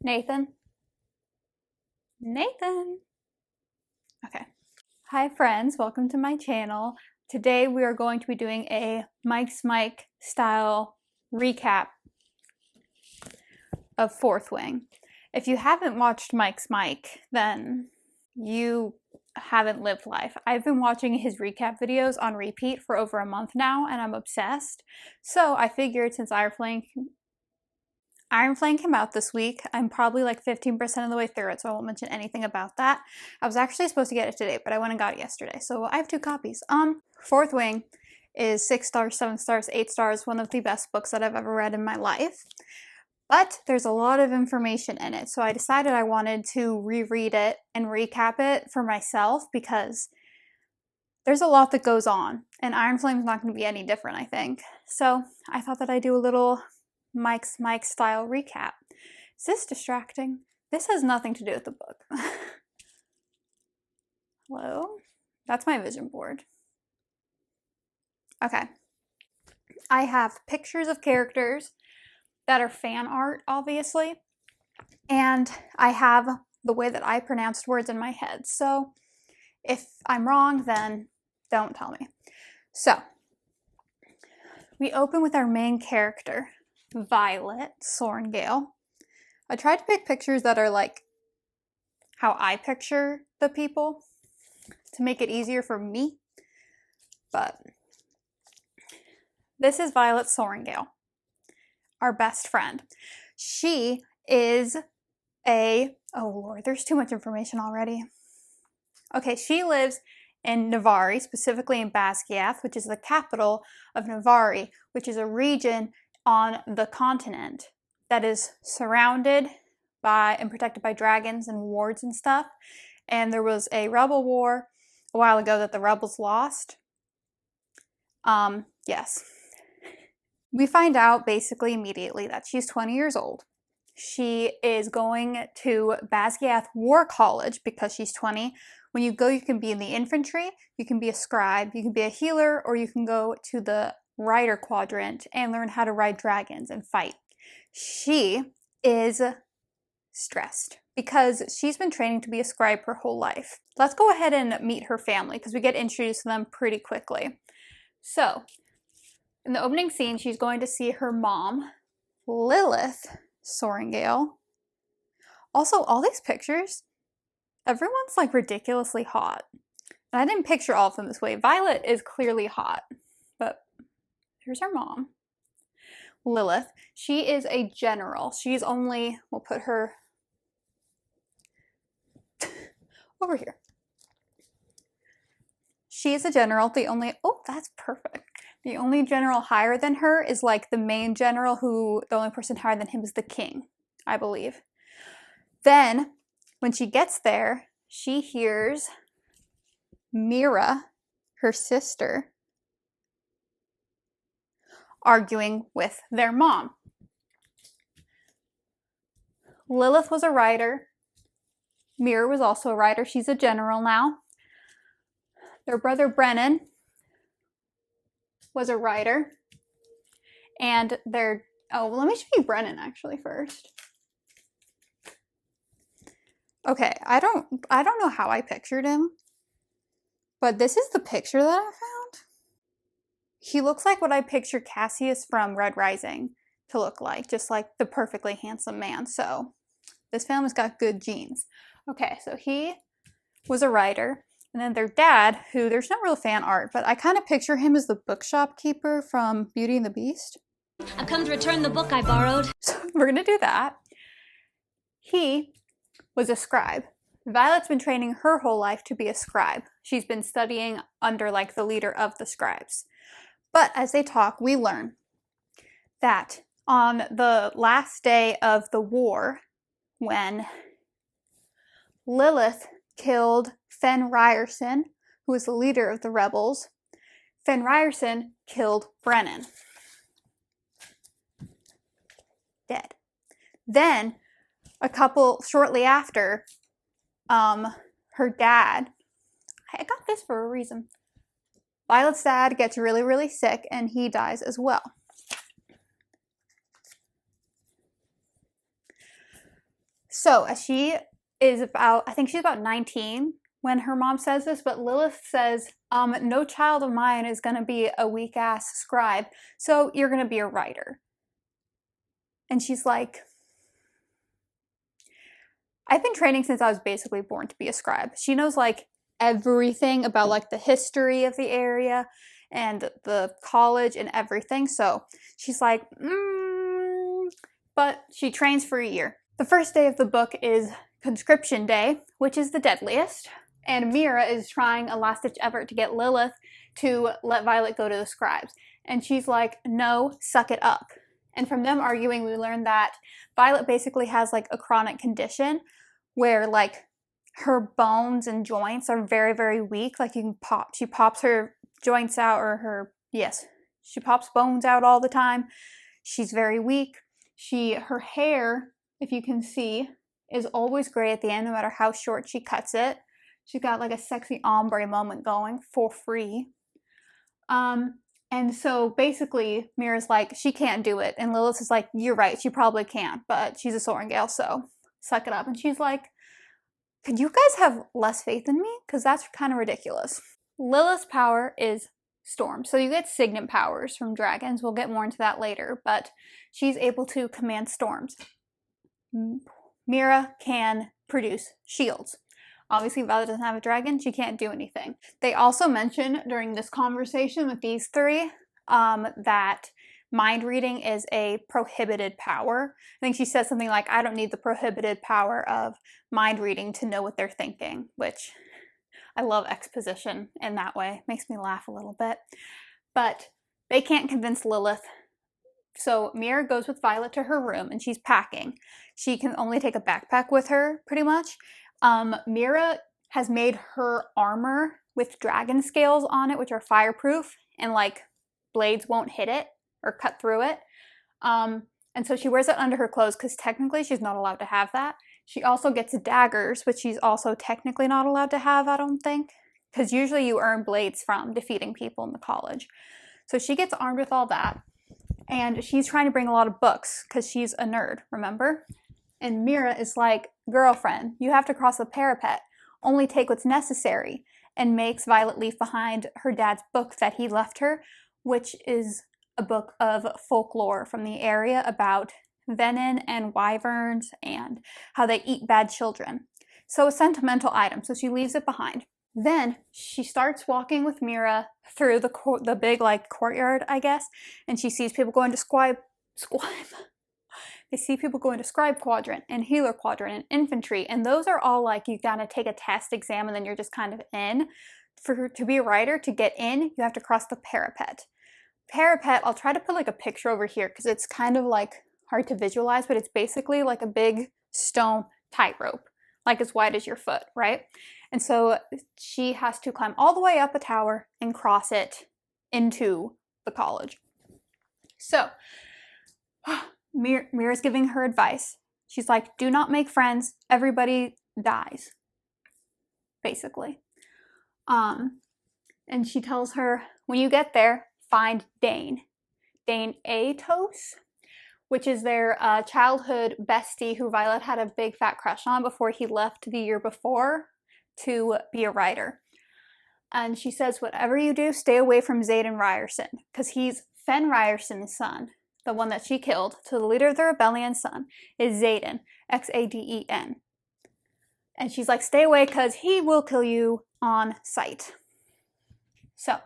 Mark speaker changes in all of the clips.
Speaker 1: Nathan? Nathan? Okay. Hi friends, welcome to my channel. Today we are going to be doing a Mike's Mike style recap of Fourth Wing. If you haven't watched Mike's Mike, then you haven't lived life. I've been watching his recap videos on repeat for over a month now and I'm obsessed. So I figured since Iron Flame came out this week. I'm probably like 15% of the way through it, so I won't mention anything about that. I was actually supposed to get it today, but I went and got it yesterday, so I have 2 copies. Fourth Wing is 6 stars, 7 stars, 8 stars, one of the best books that I've ever read in my life. But there's a lot of information in it, so I decided I wanted to reread it and recap it for myself because there's a lot that goes on, and Iron Flame's not going to be any different, I think. So I thought that I'd do a little Mike's Mike style recap. Is this distracting? This has nothing to do with the book. Hello? That's my vision board. Okay. I have pictures of characters that are fan art, obviously, and I have the way that I pronounced words in my head. So if I'm wrong, then don't tell me. So we open with our main character, Violet Sorengale. I tried to pick pictures that are like how I picture the people to make it easier for me, but this is Violet Sorengale, our best friend. She is oh lord, there's too much information already. Okay, she lives in Navarre, specifically in Basgiath, which is the capital of Navarre, which is a region on the continent that is surrounded by and protected by dragons and wards and stuff. And there was a rebel war a while ago that the rebels lost. Yes. We find out basically immediately that she's 20 years old. She is going to Basgiath War College because she's 20. When you go, you can be in the infantry, you can be a scribe, you can be a healer, or you can go to the rider quadrant and learn how to ride dragons and fight. She is stressed because she's been training to be a scribe her whole life. Let's go ahead and meet her family because we get introduced to them pretty quickly. So, in the opening scene, she's going to see her mom, Lilith Sorengale. Also, all these pictures, everyone's like ridiculously hot. And I didn't picture all of them this way. Violet is clearly hot, but here's her mom, Lilith. She is a general. She's only, we'll put her over here. She is a general. The only, oh, that's perfect. The only general higher than her is like the main general who, the only person higher than him is the king, I believe. Then, when she gets there, she hears Mira, her sister, arguing with their mom. Lilith was a writer. Mira was also a writer. She's a general now. Their brother Brennan was a writer. And their, oh, well, let me show you Brennan actually first. Okay, I don't know how I pictured him, but this is the picture that I found. He looks like what I picture Cassius from Red Rising to look like, just like the perfectly handsome man. So this family's got good genes. Okay, so he was a writer. And then their dad, who there's not real fan art, but I kind of picture him as the bookshop keeper from Beauty and the Beast.
Speaker 2: I've come to return the book I borrowed.
Speaker 1: So we're going to do that. He was a scribe. Violet's been training her whole life to be a scribe. She's been studying under like the leader of the scribes. But as they talk, we learn that on the last day of the war, when Lilith killed Fen Ryerson, who was the leader of the rebels, Fen Ryerson killed Brennan. Dead. Then, shortly after, her dad, I got this for a reason. Violet's dad gets really, really sick and he dies as well. So as she is about, I think she's about 19 when her mom says this, but Lilith says, no child of mine is going to be a weak ass scribe, so you're going to be a writer. And she's like, I've been training since I was basically born to be a scribe. She knows like everything about like the history of the area and the college and everything. So she's like, but she trains for a year. The first day of the book is conscription day, which is the deadliest. And Mira is trying a last-ditch effort to get Lilith to let Violet go to the scribes. And she's like, no, suck it up. And from them arguing, we learned that Violet basically has like a chronic condition where like her bones and joints are very, very weak. Like she pops her joints out, or she pops bones out all the time. She's very weak. Her hair, if you can see, is always gray at the end, no matter how short she cuts it. She's got like a sexy ombre moment going for free. And so basically Mira's like, she can't do it. And Lilith is like, you're right, she probably can't, but she's a Sorrengail, so suck it up. And she's like, could you guys have less faith in me? Because that's kind of ridiculous. Lilith's power is storm. So you get signet powers from dragons. We'll get more into that later, but she's able to command storms. Mira can produce shields. Obviously, Violet doesn't have a dragon. She can't do anything. They also mention during this conversation with these three that mind reading is a prohibited power. I think she says something like, I don't need the prohibited power of mind reading to know what they're thinking, which I love exposition in that way. Makes me laugh a little bit. But they can't convince Lilith. So Mira goes with Violet to her room and she's packing. She can only take a backpack with her, pretty much. Mira has made her armor with dragon scales on it, which are fireproof, and like blades won't hit it or cut through it. And so she wears it under her clothes because technically she's not allowed to have that. She also gets daggers, which she's also technically not allowed to have, I don't think, because usually you earn blades from defeating people in the college. So she gets armed with all that, and she's trying to bring a lot of books because she's a nerd, remember? And Mira is like, girlfriend, you have to cross the parapet. Only take what's necessary, and makes Violet leave behind her dad's book that he left her, which is a book of folklore from the area about venom and wyverns and how they eat bad children. So a sentimental item, so she leaves it behind. Then she starts walking with Mira through the big like courtyard, I guess, and she sees people going to scribe. They see people going to scribe quadrant and healer quadrant and infantry, and those are all like you gotta take a test exam and then you're just kind of in. To be a writer, to get in, you have to cross the parapet. Parapet, I'll try to put like a picture over here because it's kind of like hard to visualize, but it's basically like a big stone tightrope, like as wide as your foot, right? And so she has to climb all the way up a tower and cross it into the college. So Mira's giving her advice. She's like, do not make friends. Everybody dies, basically. And she tells her, when you get there, find Dane Atos, which is their childhood bestie who Violet had a big fat crush on before he left the year before to be a writer. And she says, whatever you do, stay away from Xaden Ryerson, because he's Fen Ryerson's son, the one that she killed. So the leader of the rebellion's son is Xaden, Xaden. And she's like, stay away because he will kill you on sight. So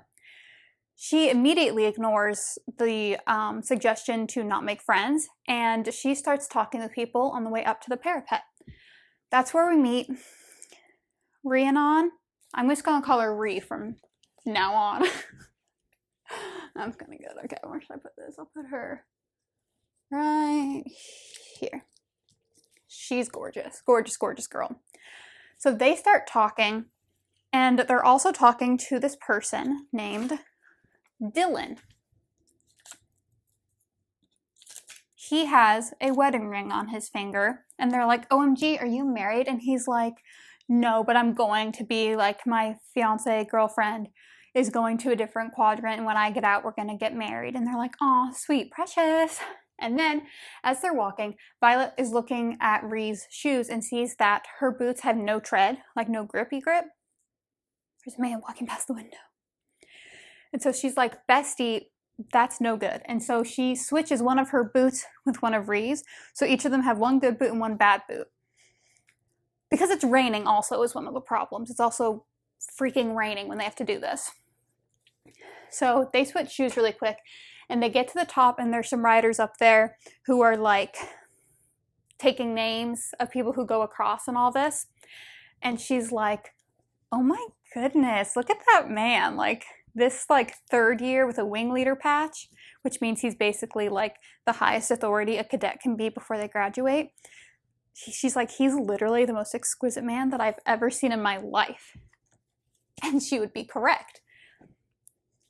Speaker 1: she immediately ignores the suggestion to not make friends, and she starts talking to people on the way up to the parapet. That's where we meet Rhiannon. I'm just going to call her Rhi from now on. That's kind of good. Okay, where should I put this? I'll put her right here. She's gorgeous. Gorgeous, gorgeous girl. So they start talking, and they're also talking to this person named Dylan. He has a wedding ring on his finger, and they're like, OMG, are you married? And he's like, no, but I'm going to be, like, my fiance girlfriend is going to a different quadrant, and when I get out, we're going to get married. And they're like, aw, sweet, precious. And then, as they're walking, Violet is looking at Rhee's shoes and sees that her boots have no tread, like no grippy grip. There's a man walking past the window. And so she's like, bestie, that's no good. And so she switches one of her boots with one of Rhee's. So each of them have one good boot and one bad boot. Because it's raining also is one of the problems. It's also freaking raining when they have to do this. So they switch shoes really quick and they get to the top and there's some riders up there who are like taking names of people who go across and all this. And she's like, oh my goodness, look at that man. Like this like third year with a wing leader patch, which means he's basically like the highest authority a cadet can be before they graduate. She's like, he's literally the most exquisite man that I've ever seen in my life. And she would be correct.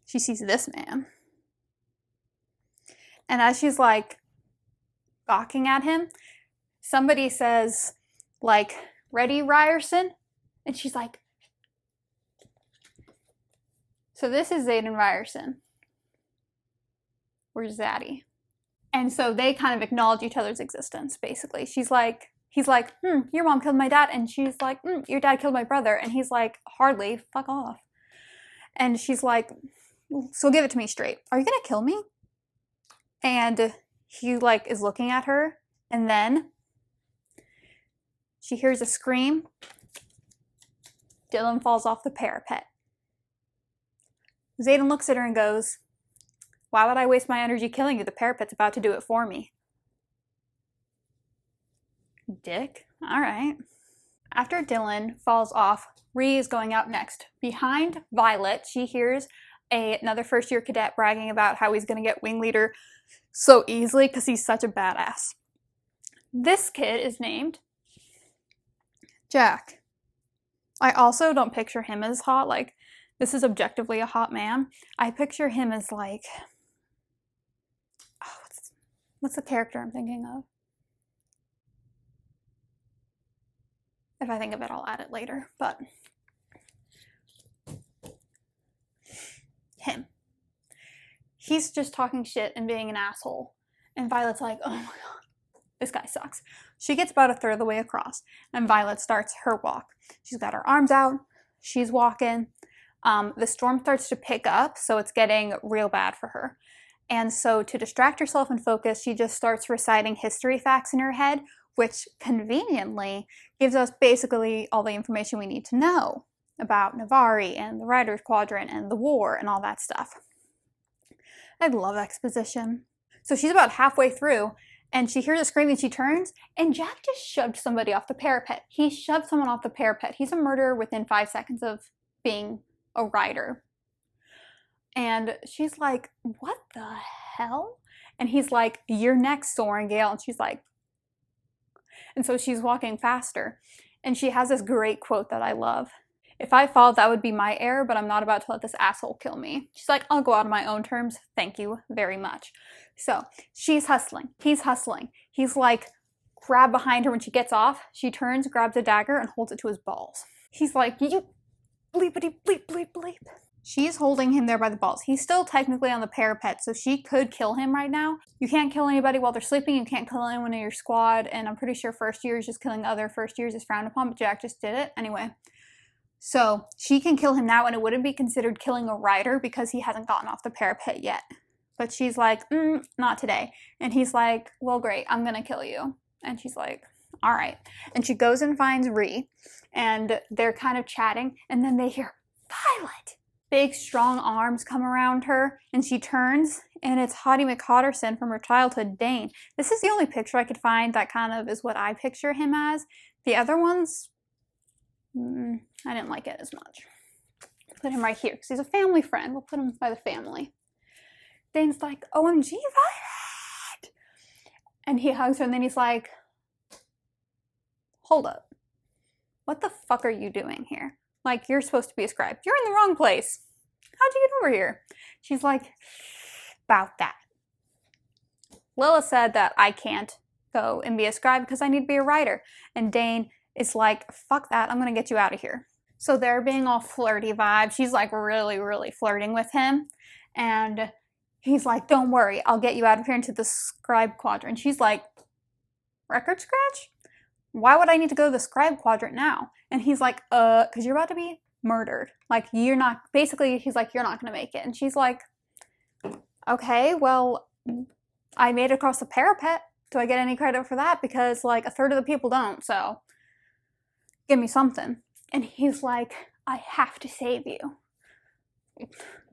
Speaker 1: She sees this man. And as she's like gawking at him, somebody says like, ready, Ryerson? And she's like, so this is Zayden Ryerson. Where's Zaddy? And so they kind of acknowledge each other's existence, basically. He's like, your mom killed my dad. And she's like, your dad killed my brother. And he's like, hardly, fuck off. And she's like, so give it to me straight. Are you gonna kill me? And he like is looking at her. And then she hears a scream. Dylan falls off the parapet. Zayden looks at her and goes, why would I waste my energy killing you? The parapet's about to do it for me. Dick. All right. After Dylan falls off, Rhee is going out next. Behind Violet, she hears another first-year cadet bragging about how he's going to get wing leader so easily because he's such a badass. This kid is named Jack. I also don't picture him as hot. Like, this is objectively a hot man. I picture him as like, oh, what's the character I'm thinking of? If I think of it, I'll add it later, but him. He's just talking shit and being an asshole. And Violet's like, oh my god, this guy sucks. She gets about a third of the way across, and Violet starts her walk. She's got her arms out, she's walking. The storm starts to pick up, so it's getting real bad for her. And so to distract herself and focus, she just starts reciting history facts in her head, which conveniently gives us basically all the information we need to know about Navari and the Riders Quadrant and the war and all that stuff. I love exposition. So she's about halfway through and she hears a scream and she turns and Jack just shoved somebody off the parapet. He shoved someone off the parapet. He's a murderer within 5 seconds of being a rider. And she's like, what the hell? And he's like, you're next, Sorengale. And she's like, and so she's walking faster. And she has this great quote that I love. If I fall, that would be my error, but I'm not about to let this asshole kill me. She's like, I'll go out on my own terms. Thank you very much. So she's hustling. He's hustling. He's like, grab behind her when she gets off. She turns, grabs a dagger, and holds it to his balls. He's like, you bleepity bleep bleep bleep. She's holding him there by the balls. He's still technically on the parapet, so she could kill him right now. You can't kill anybody while they're sleeping. You can't kill anyone in your squad, and I'm pretty sure first years just killing other first years is frowned upon, but Jack just did it. Anyway, so she can kill him now, and it wouldn't be considered killing a rider because he hasn't gotten off the parapet yet. But she's like, not today. And he's like, well, great, I'm gonna kill you. And she's like, all right. And she goes and finds Rhee, and they're kind of chatting, and then they hear, Violet! Big, strong arms come around her, and she turns, and it's Hottie McHotterson from her childhood, Dane. This is the only picture I could find that kind of is what I picture him as. The other ones, I didn't like it as much. Put him right here, because he's a family friend. We'll put him by the family. Dane's like, OMG, Violet! And he hugs her, and then he's like, hold up. What the fuck are you doing here? Like, you're supposed to be a scribe. You're in the wrong place. How'd you get over here? She's like, about that. Lila said that I can't go and be a scribe because I need to be a writer. And Dane is like, fuck that. I'm going to get you out of here. So they're being all flirty vibes. She's like really, really flirting with him. And He's like, don't worry, I'll get you out of here into the scribe quadrant. She's like, record scratch? Why would I need to go to the scribe quadrant now? And he's like, because you're about to be murdered. Like, you're not, basically, he's like, you're not going to make it. And she's like, okay, well, I made it across the parapet. Do I get any credit for that? Because, like, a third of the people don't, so give me something. And he's like, I have to save you.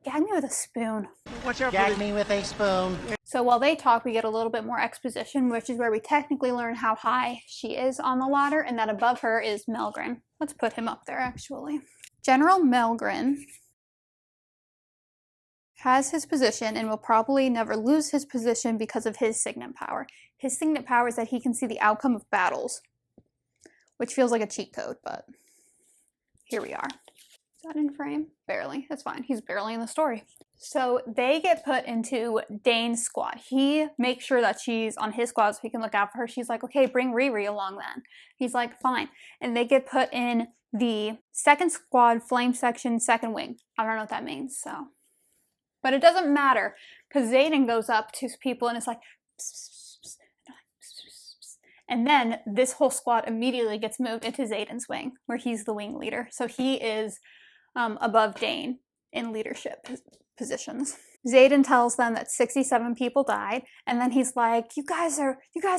Speaker 1: Gag me with a spoon.
Speaker 3: Gag me with a spoon.
Speaker 1: So while they talk, we get a little bit more exposition, which is where we technically learn how high she is on the ladder, and that above her is Melgren. Let's put him up there, actually. General Melgren has his position and will probably never lose his position because of his signet power. His signet power is that he can see the outcome of battles, which feels like a cheat code, but here we are. Is that in frame? Barely. That's fine. He's barely in the story. So they get put into Dane's squad. He makes sure that she's on his squad so he can look out for her. She's like, okay, bring Riri along then. He's like, fine. And they get put in the second squad, flame section, second wing. I don't know what that means, so. But it doesn't matter, because Xaden goes up to people and it's like, pss, pss, pss, and then this whole squad immediately gets moved into Xaden's wing, where he's the wing leader. So he is above Dane in leadership positions. Xaden tells them that 67 people died, and then he's like, you guys are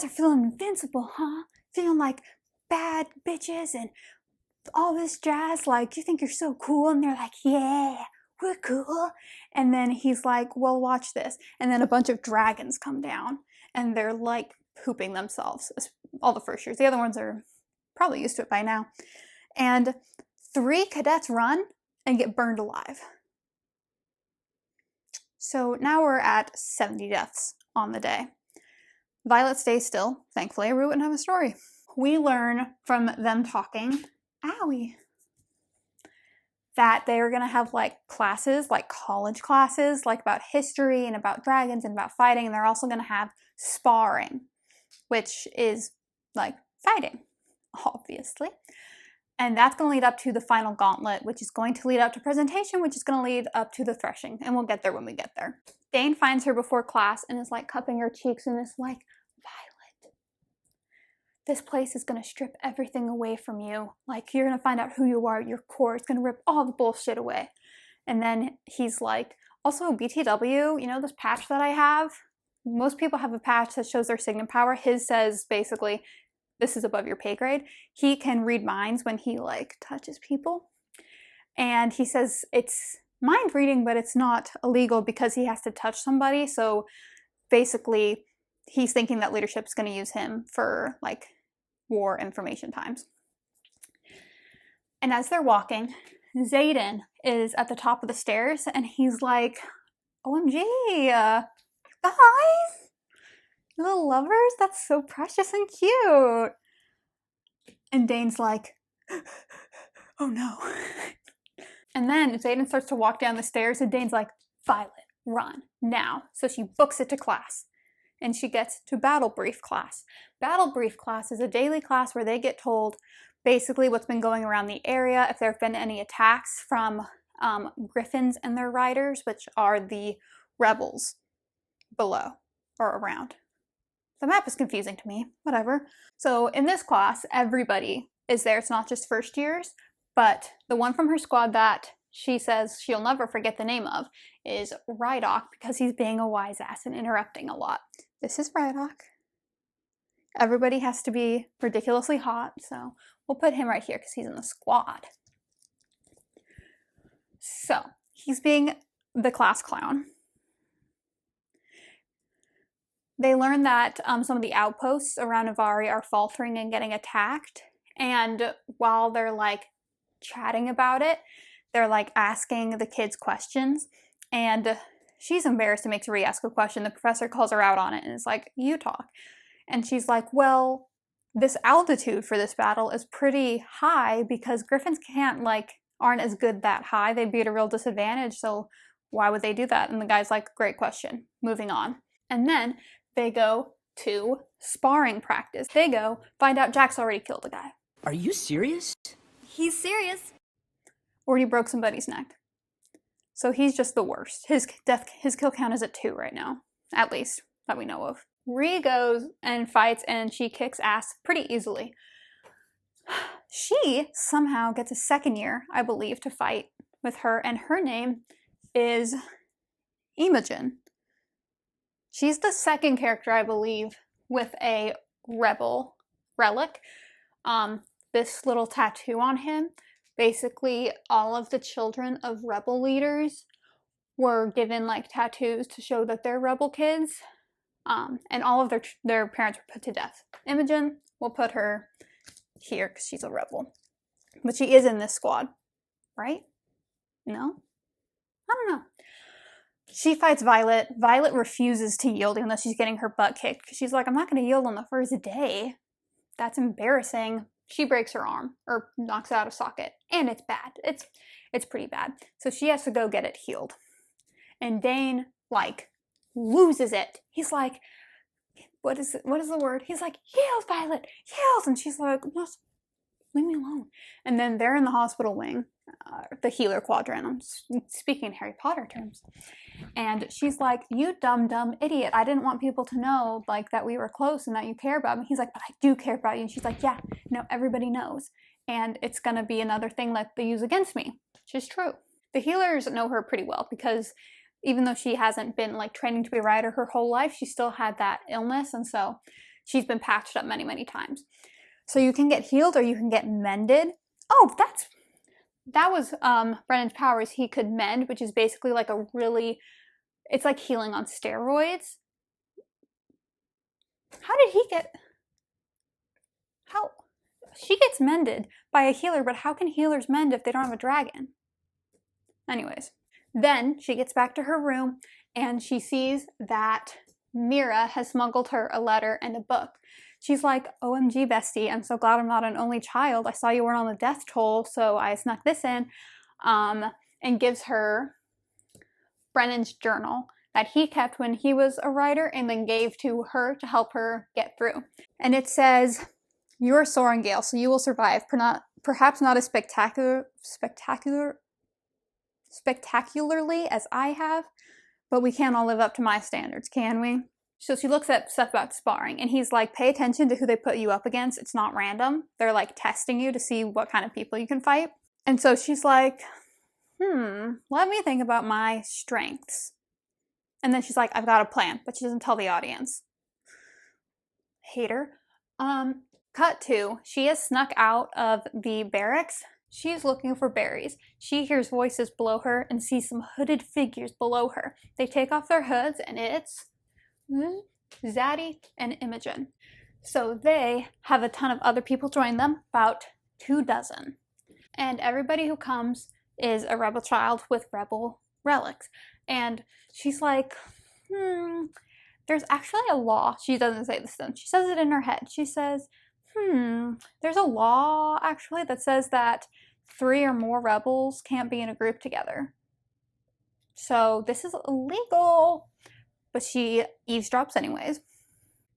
Speaker 1: feeling invincible, huh? Feeling like bad bitches and all this jazz, like, you think you're so cool? And they're like, yeah, we're cool. And then he's like, well, watch this. And then a bunch of dragons come down, and they're like pooping themselves. All the first years. The other ones are probably used to it by now. And 3 cadets run and get burned alive. So now we're at 70 deaths on the day. Violet stays still. Thankfully, Rue wouldn't have a story. We learn from them talking, owie, that they're gonna have like classes, like college classes, like about history and about dragons and about fighting, and they're also gonna have sparring, which is like fighting, obviously. And that's going to lead up to the final gauntlet, which is going to lead up to presentation, which is going to lead up to the threshing. And we'll get there when we get there. Dane finds her before class and is like cupping her cheeks and is like, Violet, this place is going to strip everything away from you. Like, you're going to find out who you are. Your core is going to rip all the bullshit away. And then he's like, also BTW, you know this patch that I have? Most people have a patch that shows their signet power. His says basically, this is above your pay grade. He can read minds when he like touches people. And he says it's mind reading, but it's not illegal because he has to touch somebody. So basically he's thinking that leadership is going to use him for like war information times. And as they're walking, Xaden is at the top of the stairs and he's like, OMG, guys, little lovers, that's so precious and cute. And Dane's like, oh no. And then Xaden starts to walk down the stairs and Dane's like, Violet, run, now. So she books it to class. And she gets to battle brief class. Battle brief class is a daily class where they get told basically what's been going around the area, if there have been any attacks from griffins and their riders, which are the rebels below or around. The map is confusing to me, whatever. So in this class, everybody is there. It's not just first years, but the one from her squad that she says she'll never forget the name of is Rydok, because he's being a wise ass and interrupting a lot. This is Rydok. Everybody has to be ridiculously hot, so we'll put him right here because he's in the squad. So he's being the class clown. They learn that some of the outposts around Avari are faltering and getting attacked. And while they're like chatting about it, they're like asking the kids questions. And she's embarrassed to make Riri ask a question. The professor calls her out on it and is like, you talk. And she's like, well, this altitude for this battle is pretty high because griffins aren't as good that high. They'd be at a real disadvantage. So why would they do that? And the guy's like, great question. Moving on. And then they go to sparring practice. They go find out Jack's already killed a guy.
Speaker 4: Are you serious?
Speaker 2: He's serious.
Speaker 1: Or he broke somebody's neck. So he's just the worst. His kill count is at 2 right now, at least, that we know of. Rhea goes and fights, and she kicks ass pretty easily. She somehow gets a second year, I believe, to fight with her, and her name is Imogen. She's the second character, I believe, with a rebel relic. This little tattoo on him. Basically, all of the children of rebel leaders were given like tattoos to show that they're rebel kids. And all of their parents were put to death. Imogen, we'll put her here because she's a rebel. But she is in this squad, right? No? I don't know. She fights Violet. Violet refuses to yield even though she's getting her butt kicked. She's like, I'm not going to yield on the first day. That's embarrassing. She breaks her arm or knocks it out of socket. And it's bad. It's pretty bad. So she has to go get it healed. And Dane, like, loses it. He's like, what is the word? He's like, healed, Violet, healed. And she's like, just leave me alone. And then they're in the hospital wing, the healer quadrant. I'm speaking in Harry Potter terms. And she's like, you dumb idiot. I didn't want people to know like that we were close and that you care about me. He's like, but I do care about you. And she's like, yeah, no, everybody knows. And it's going to be another thing that they use against me, which is true. The healers know her pretty well because even though she hasn't been like training to be a rider her whole life, she still had that illness. And so she's been patched up many, many times. So you can get healed or you can get mended. Oh, that was Brennan's powers. He could mend, which is basically like it's like healing on steroids. She gets mended by a healer, but how can healers mend if they don't have a dragon? Anyways, then she gets back to her room and she sees that Mira has smuggled her a letter and a book. She's like, OMG, bestie, I'm so glad I'm not an only child. I saw you weren't on the death toll, so I snuck this in. And gives her Brennan's journal that he kept when he was a writer and then gave to her to help her get through. And it says, you're a Sorengale, so you will survive. Perhaps not as spectacularly as I have, but we can't all live up to my standards, can we? So she looks at stuff about sparring, and he's like, pay attention to who they put you up against. It's not random. They're like testing you to see what kind of people you can fight. And so she's like, let me think about my strengths. And then she's like, I've got a plan, but she doesn't tell the audience. Hater. Cut to, she has snuck out of the barracks. She's looking for berries. She hears voices below her and sees some hooded figures below her. They take off their hoods and it's Zaddy and Imogen. So they have a ton of other people join them, about 24. And everybody who comes is a rebel child with rebel relics. And she's like, there's actually a law. She doesn't say this then. She says it in her head. She says, there's a law actually that says that 3 or more rebels can't be in a group together. So this is illegal. But she eavesdrops anyways.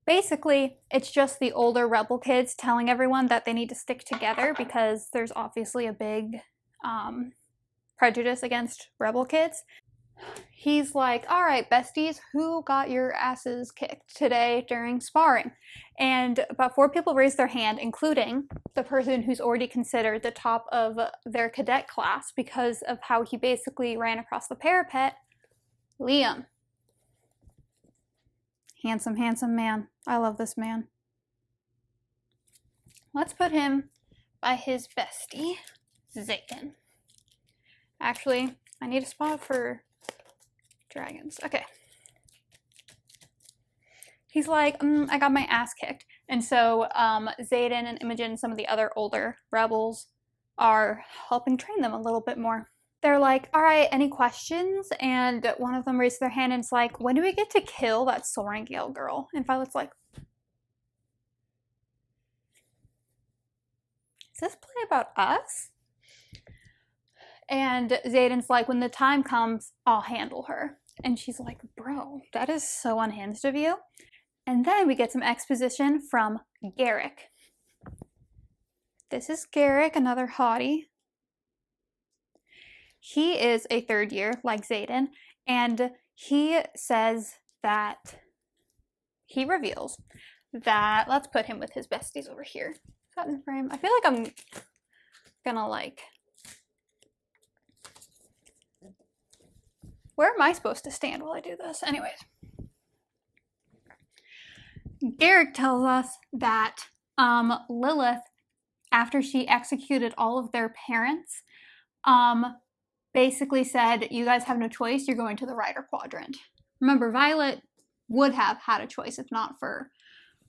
Speaker 1: Basically, it's just the older rebel kids telling everyone that they need to stick together because there's obviously a big prejudice against rebel kids. He's like, all right, besties, who got your asses kicked today during sparring? And about 4 people raised their hand, including the person who's already considered the top of their cadet class because of how he basically ran across the parapet, Liam. Handsome man. I love this man. Let's put him by his bestie, Zayden. Actually, I need a spot for dragons. Okay. He's like, I got my ass kicked. And so Zayden and Imogen and some of the other older rebels are helping train them a little bit more. They're like, all right, any questions? And one of them raises their hand and it's like, when do we get to kill that Sorengale girl? And Violet's like, is this play about us? And Zayden's like, when the time comes, I'll handle her. And she's like, bro, that is so unhinged of you. And then we get some exposition from Garrick. This is Garrick, another hottie. he is a third year, like Zayden, and he says that he reveals that, let's put him with his besties over here. Is that in frame? I feel like I'm gonna like, where am I supposed to stand while I do this? Anyways, Garrick tells us that Lilith, after she executed all of their parents, basically said, you guys have no choice, you're going to the Rider Quadrant. Remember, Violet would have had a choice if not for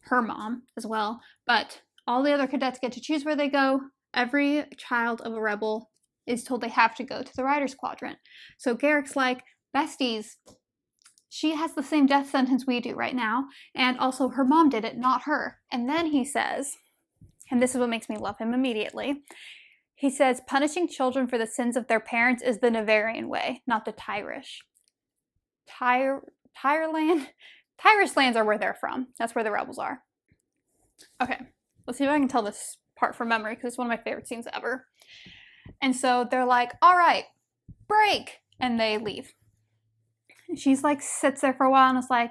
Speaker 1: her mom as well, but all the other cadets get to choose where they go. Every child of a rebel is told they have to go to the Riders Quadrant. So Garrick's like, besties, she has the same death sentence we do right now, and also her mom did it, not her. And then he says, and this is what makes me love him immediately, he says, punishing children for the sins of their parents is the Navarian way, not the Tyrish. Tyreland? Tyrus lands are where they're from. That's where the rebels are. Okay, let's see if I can tell this part from memory, because it's one of my favorite scenes ever. And so they're like, all right, break, and they leave. And she's like, sits there for a while and is like,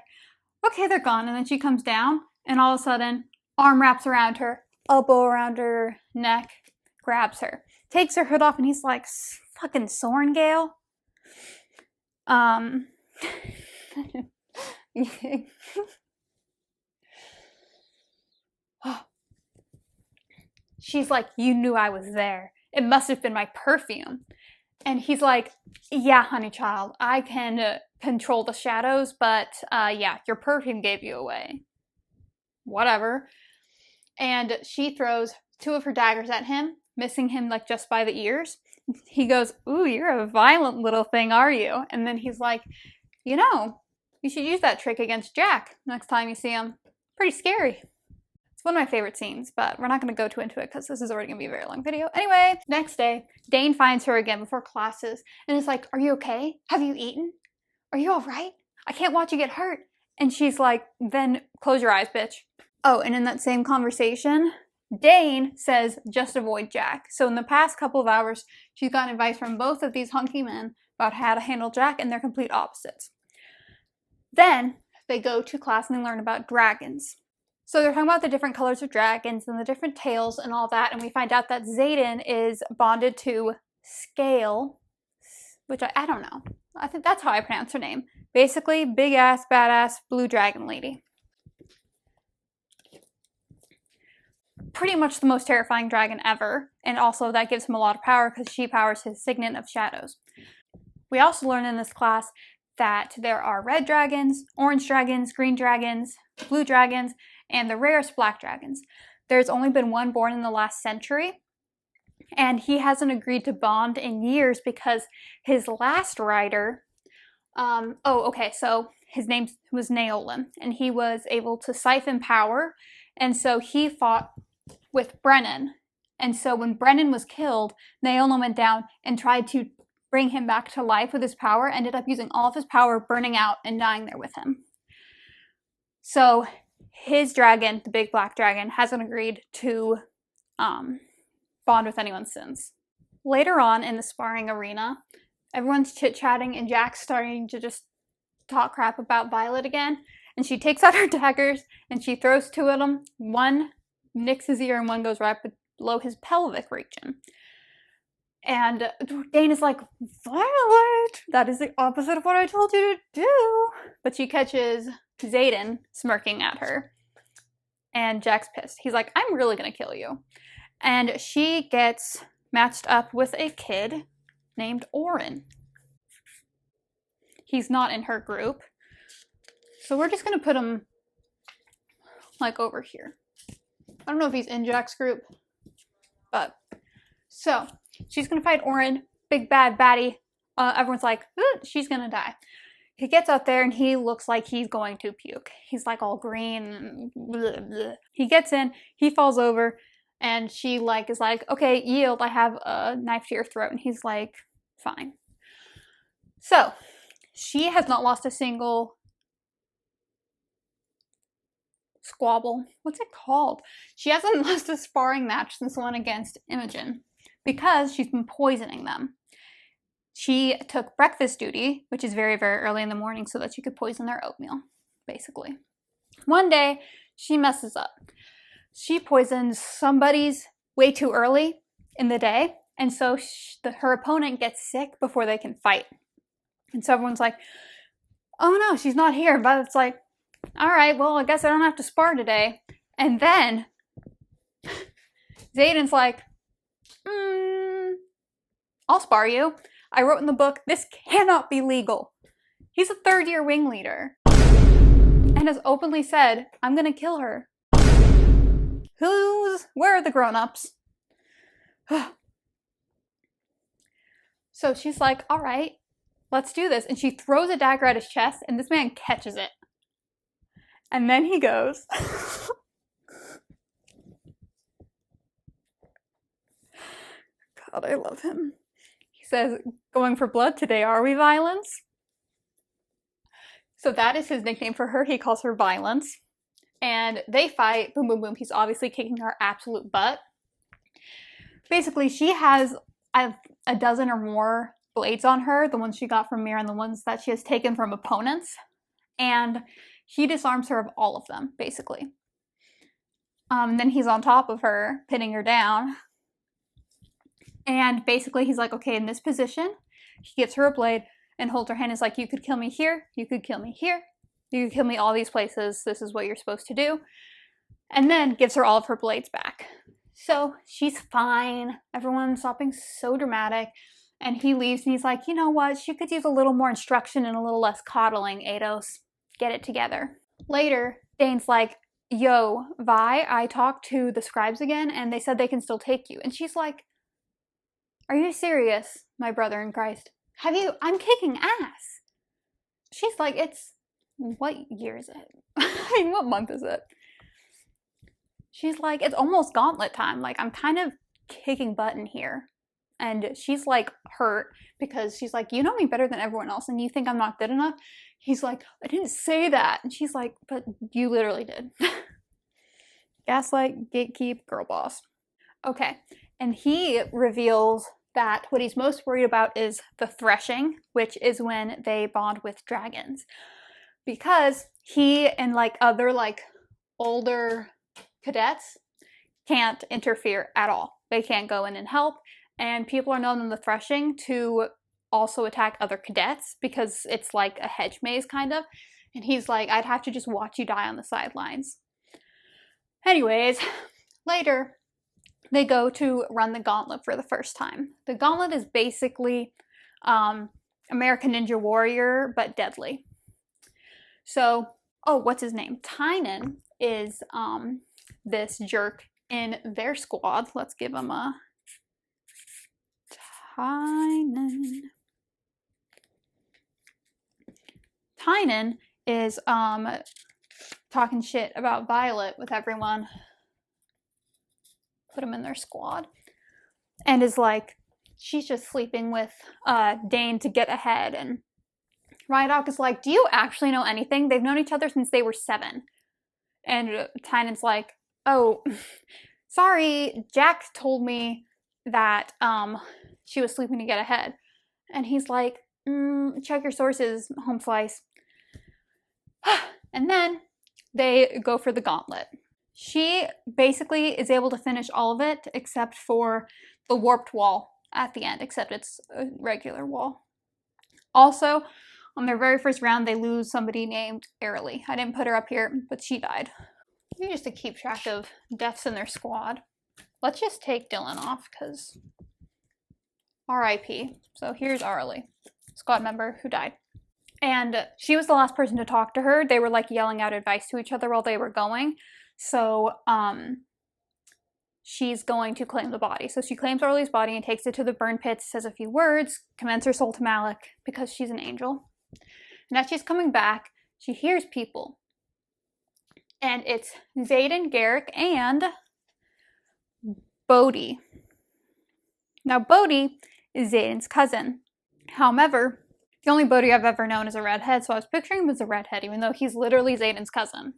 Speaker 1: okay, they're gone. And then she comes down, and all of a sudden, arm wraps around her, elbow around her neck, grabs her, takes her hood off, and he's like, fucking Sorengale. She's like, you knew I was there. It must have been my perfume. And he's like, yeah, honey child, I can control the shadows, but yeah, your perfume gave you away. Whatever. And she throws 2 of her daggers at him, missing him like just by the ears. He goes, ooh, you're a violent little thing, are you? And then he's like, you know, you should use that trick against Jack next time you see him. Pretty scary. It's one of my favorite scenes, but we're not going to go too into it because this is already going to be a very long video. Anyway, next day, Dane finds her again before classes and is like, are you okay? Have you eaten? Are you all right? I can't watch you get hurt. And she's like, then close your eyes, bitch. Oh, and in that same conversation, Dane says, just avoid Jack. So in the past couple of hours, she's gotten advice from both of these hunky men about how to handle Jack, and they're complete opposites. Then they go to class and they learn about dragons. So they're talking about the different colors of dragons and the different tails and all that, and we find out that Zayden is bonded to Scale, which I don't know. I think that's how I pronounce her name. Basically, big ass, badass, blue dragon lady. Pretty much the most terrifying dragon ever, and also that gives him a lot of power because she powers his signet of shadows. We also learn in this class that there are red dragons, orange dragons, green dragons, blue dragons, and the rarest black dragons. There's only been one born in the last century, and he hasn't agreed to bond in years because his last rider, so his name was Naolan, and he was able to siphon power, and so he fought with Brennan. And so when Brennan was killed, Naolan went down and tried to bring him back to life with his power, ended up using all of his power, burning out, and dying there with him. So his dragon, the big black dragon, hasn't agreed to bond with anyone since. Later on in the sparring arena, everyone's chit-chatting and Jack's starting to just talk crap about Violet again. And she takes out her daggers and she throws 2 at him. One nicks his ear and one goes right below his pelvic region. And Dane is like, Violet, that is the opposite of what I told you to do. But she catches Zayden smirking at her. And Jack's pissed. He's like, I'm really going to kill you. And she gets matched up with a kid named Orin. He's not in her group. So we're just going to put him like over here. I don't know if he's in Jack's group. But, so she's going to fight Orin, big bad baddie. Everyone's like, she's going to die. He gets out there and he looks like he's going to puke. He's like all green and blah, blah. He gets in, he falls over, and she is like, okay, yield, I have a knife to your throat. And he's like, fine. So, she has not lost a single squabble. What's it called? She hasn't lost a sparring match since the one against Imogen because she's been poisoning them. she took breakfast duty, which is very, very early in the morning, so that she could poison their oatmeal, basically. One day, she messes up. She poisons somebody's way too early in the day, and so her opponent gets sick before they can fight. And so everyone's like, oh no, she's not here. But it's like, all right, well, I guess I don't have to spar today. And then Xaden's like, I'll spar you. I wrote in the book, this cannot be legal. He's a third-year wing leader and has openly said, I'm gonna kill her. Where are the grown-ups? So she's like, all right, let's do this. And she throws a dagger at his chest, and this man catches it. And then he goes, God, I love him. He says, going for blood today, are we, Violence? So that is his nickname for her. He calls her Violence. And they fight, boom, boom, boom. He's obviously kicking her absolute butt. Basically, she has a dozen or more blades on her, the ones she got from Mira and the ones that she has taken from opponents. And he disarms her of all of them, basically. Then he's on top of her, pinning her down. And basically he's like, okay, in this position, he gives her a blade and holds her hand. Is like, you could kill me here, you could kill me here, you could kill me all these places, this is what you're supposed to do. And then gives her all of her blades back. So she's fine. Everyone's stopping so dramatic. And he leaves and he's like, you know what, she could use a little more instruction and a little less coddling, Eidos. Get it together. Later, Dane's like, yo, Vi, I talked to the scribes again and they said they can still take you. And she's like, are you serious, my brother in Christ? I'm kicking ass. She's like, what year is it? I mean, what month is it? She's like, it's almost gauntlet time. Like, I'm kind of kicking butt in here. And she's like hurt because she's like, you know me better than everyone else and you think I'm not good enough? He's like, I didn't say that. And she's like, but you literally did. Gaslight, gatekeep, girl boss. Okay, and he reveals that what he's most worried about is the threshing, which is when they bond with dragons. Because he and like other like older cadets can't interfere at all. They can't go in and help. And people are known in the threshing to also attack other cadets because it's like a hedge maze kind of. And he's like, I'd have to just watch you die on the sidelines. Anyways, later they go to run the gauntlet for the first time. The gauntlet is basically American Ninja Warrior, but deadly. So, what's his name? Tynan is this jerk in their squad. Let's give him a Tynan. Tynan is talking shit about Violet with everyone. Put him in their squad. And is like, she's just sleeping with Dane to get ahead. And Rydok is like, do you actually know anything? They've known each other since they were 7. And Tynan's like, oh, sorry, Jack told me that she was sleeping to get ahead. And he's like, check your sources, home slice. And then they go for the gauntlet. She basically is able to finish all of it except for the warped wall at the end, except it's a regular wall. Also, on their very first round, they lose somebody named Airly. I didn't put her up here, but she died. Maybe just to keep track of deaths in their squad. Let's just take Dylan off, because R.I.P. So here's Arlie, squad member who died. And she was the last person to talk to her. They were like yelling out advice to each other while they were going. So she's going to claim the body. So she claims Arlie's body and takes it to the burn pits, says a few words, commends her soul to Malik because she's an angel. And as she's coming back, she hears people. And it's Xaden, Garrick, and Bodhi. Now, Bodhi is Xaden's cousin. However, the only Bodhi I've ever known is a redhead, so I was picturing him as a redhead, even though he's literally Xaden's cousin.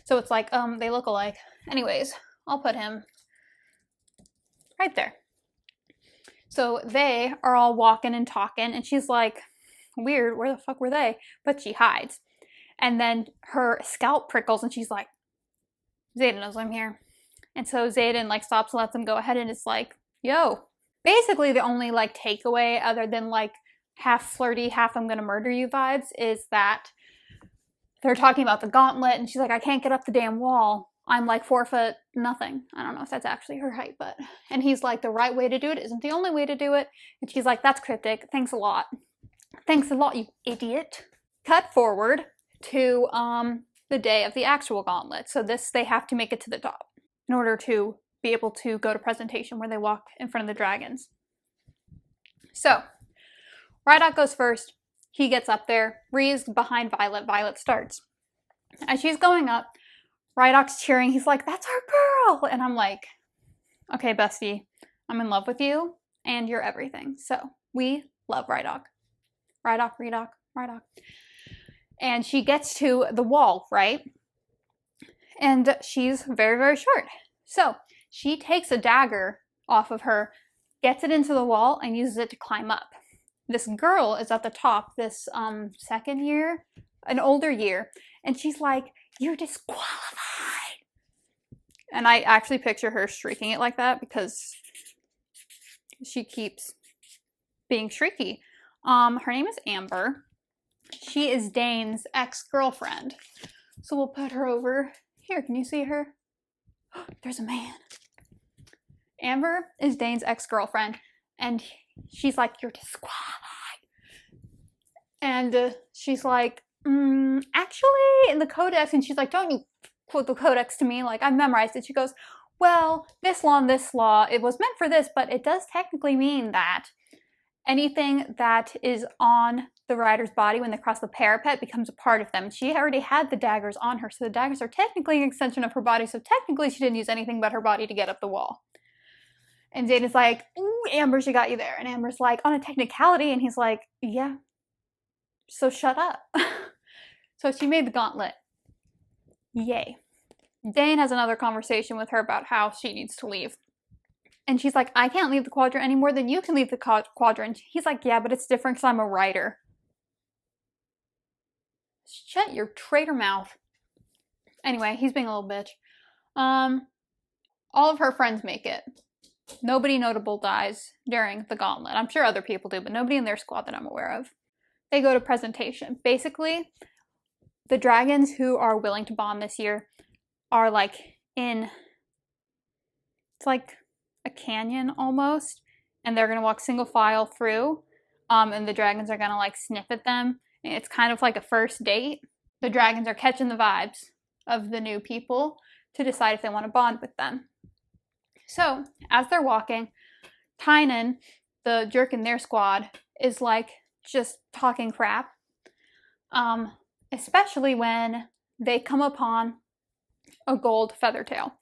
Speaker 1: So it's like, they look alike. Anyways, I'll put him right there. So they are all walking and talking, and she's like, weird, where the fuck were they? But she hides. And then her scalp prickles, and she's like, Zayden knows I'm here. And so Zayden like stops and lets them go ahead, and it's like, yo. Basically, the only like takeaway, other than like half flirty, half I'm gonna murder you vibes, is that they're talking about the gauntlet, and she's like, I can't get up the damn wall. I'm like 4 foot nothing. I don't know if that's actually her height, but. And he's like, the right way to do it isn't the only way to do it. And she's like, that's cryptic. Thanks a lot. Thanks a lot, you idiot. Cut forward to the day of the actual gauntlet. So they have to make it to the top in order to be able to go to presentation where they walk in front of the dragons. So Rydok goes first. He gets up there. Rhea's behind Violet. Violet starts. As she's going up, Rydok's cheering. He's like, that's our girl. And I'm like, okay, bestie, I'm in love with you and you're everything. So we love Rydok. Rydok. And she gets to the wall, right? And she's very, very short. So she takes a dagger off of her, gets it into the wall, and uses it to climb up. This girl is at the top, this second year, an older year, and she's like, you're disqualified. And I actually picture her shrieking it like that because she keeps being shrieky. Her name is Amber. She is Dane's ex-girlfriend. So we'll put her over here. Can you see her? There's a man. Amber is Dane's ex-girlfriend, and she's like, you're disqualified. And she's like, actually, in the codex, and she's like, don't you quote the codex to me, like, I memorized it. She goes, well, this law and this law, it was meant for this, but it does technically mean that anything that is on the rider's body when they cross the parapet becomes a part of them. She already had the daggers on her, so the daggers are technically an extension of her body, so technically she didn't use anything but her body to get up the wall. And Zayden's like, ooh, Amber, she got you there. And Amber's like, on a technicality, and he's like, yeah, so shut up. So she made the gauntlet. Yay. Dane has another conversation with her about how she needs to leave. And she's like, I can't leave the quadrant any more than you can leave the quadrant. He's like, yeah, but it's different because I'm a writer. Shut your traitor mouth. Anyway, he's being a little bitch. All of her friends make it. Nobody notable dies during the gauntlet. I'm sure other people do, but nobody in their squad that I'm aware of. They go to presentation. Basically, the dragons who are willing to bond this year are like in, it's like a canyon almost, and they're gonna walk single file through, and the dragons are gonna like sniff at them. And it's kind of like a first date. The dragons are catching the vibes of the new people to decide if they want to bond with them. So as they're walking, Tynan, the jerk in their squad, is like just talking crap, especially when they come upon a gold feathertail.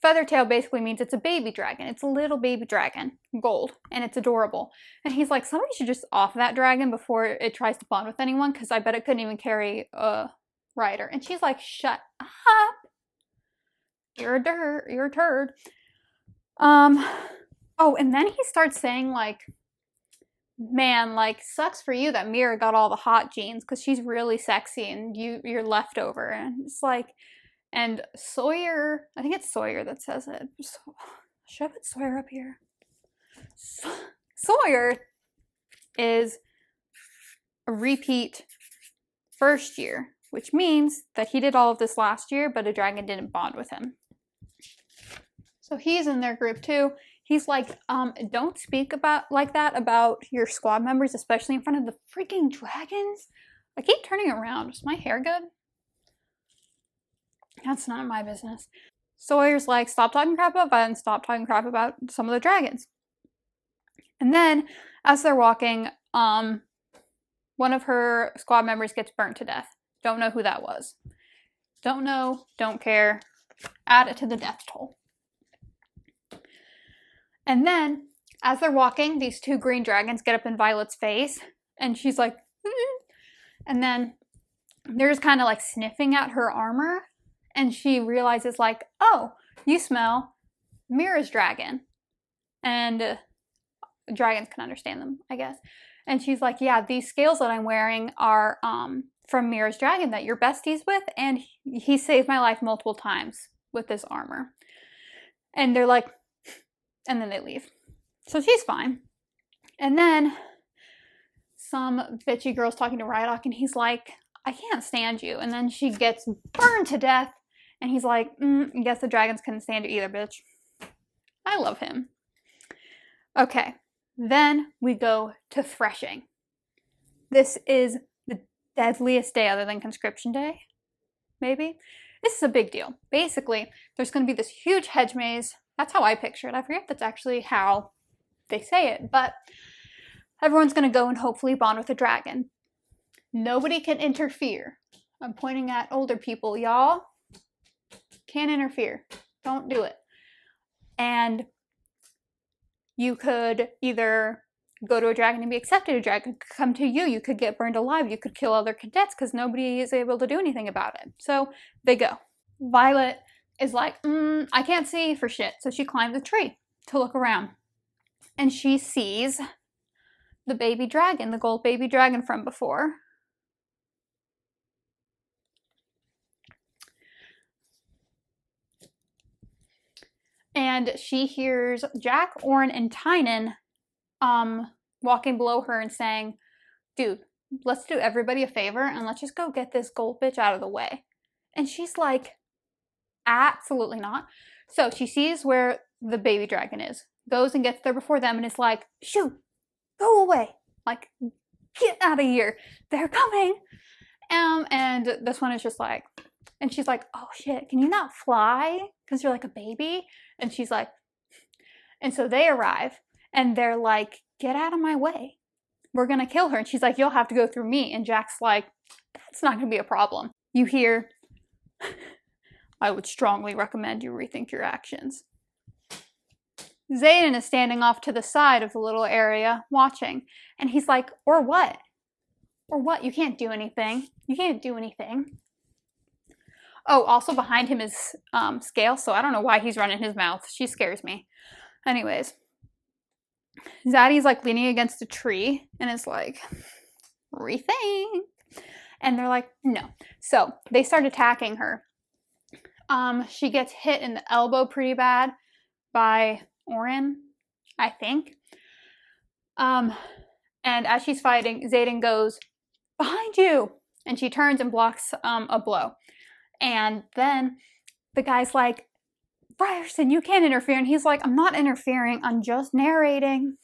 Speaker 1: Feathertail basically means it's a baby dragon. It's a little baby dragon, gold, and it's adorable. And he's like, somebody should just off that dragon before it tries to bond with anyone, because I bet it couldn't even carry a rider. And she's like, shut up. You're a turd. Oh, and then he starts saying like, man, like, sucks for you that Mira got all the hot genes because she's really sexy and you're leftover. And it's like, and Sawyer, I think it's Sawyer that says it. Should I put Sawyer up here? Sawyer is a repeat first year, which means that he did all of this last year, but a dragon didn't bond with him. So he's in their group too. He's like, don't speak about like that about your squad members, especially in front of the freaking dragons. I keep turning around. Is my hair good? That's none of my business. Sawyer's like, stop talking crap about Violet and stop talking crap about some of the dragons. And then, as they're walking, one of her squad members gets burnt to death. Don't know who that was. Don't know, don't care. Add it to the death toll. And then, as they're walking, these two green dragons get up in Violet's face, and she's like, and then they're just kind of like sniffing at her armor, and she realizes like, oh, you smell Mira's dragon. And dragons can understand them, I guess. And she's like, yeah, these scales that I'm wearing are from Mira's dragon that you're besties with, and he saved my life multiple times with this armor. And they're like, and then they leave. So she's fine. And then some bitchy girl's talking to Rydok, and he's like, I can't stand you. And then she gets burned to death, and he's like, I guess the dragons couldn't stand you either, bitch. I love him. Okay, then we go to threshing. This is the deadliest day other than conscription day, maybe. This is a big deal. Basically, there's going to be this huge hedge maze. That's how I picture it. I forget if that's actually how they say it, but everyone's going to go and hopefully bond with a dragon. Nobody can interfere. I'm pointing at older people, y'all. Can't interfere. Don't do it. And you could either go to a dragon and be accepted, a dragon could come to you, you could get burned alive, you could kill other cadets because nobody is able to do anything about it. So they go. Violet is like, I can't see for shit. So she climbs a tree to look around. And she sees the baby dragon, the gold baby dragon from before. And she hears Jack, Orin, and Tynan walking below her and saying, dude, let's do everybody a favor and let's just go get this gold bitch out of the way. And she's like, absolutely not. So she sees where the baby dragon is, goes and gets there before them and is like, shoot, go away. Like, get out of here. They're coming. And this one is just like, and she's like, oh shit, can you not fly? Because you're like a baby. And she's like, and so they arrive and they're like, get out of my way. We're going to kill her. And she's like, you'll have to go through me. And Jack's like, that's not going to be a problem. You hear, I would strongly recommend you rethink your actions. Xaden is standing off to the side of the little area watching. And he's like, or what? Or what? You can't do anything. You can't do anything. Oh, also behind him is Scale, so I don't know why he's running his mouth. She scares me. Anyways, Zaddy's like leaning against a tree and is like, rethink. And they're like, no. So they start attacking her. She gets hit in the elbow pretty bad by Orin, I think. And as she's fighting, Xaden goes, behind you! And she turns and blocks a blow. And then the guy's like, Ryerson, you can't interfere. And he's like, I'm not interfering. I'm just narrating.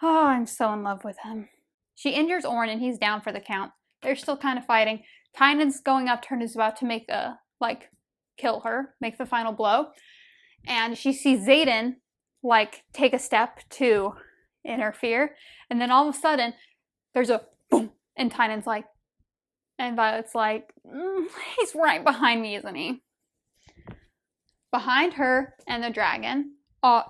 Speaker 1: Oh, I'm so in love with him. She injures Orin and he's down for the count. They're still kind of fighting. Tynan's going up to her and is about to make kill her, make the final blow. And she sees Xaden, take a step to interfere. And then all of a sudden, there's a boom. And Tynan's like, and Violet's like, he's right behind me, isn't he? Behind her and the dragon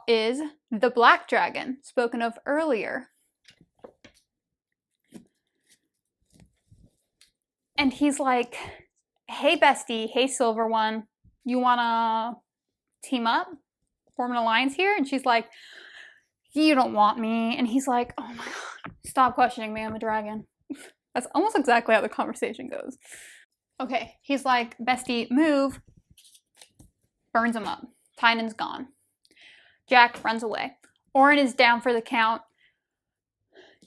Speaker 1: is the black dragon, spoken of earlier. And he's like, hey, bestie, hey, silver one, you wanna team up? Form an alliance here? And she's like, you don't want me. And he's like, oh my god, stop questioning me, I'm a dragon. That's almost exactly how the conversation goes. Okay, he's like, bestie, move. Burns him up. Tynan's gone. Jack runs away. Orin is down for the count.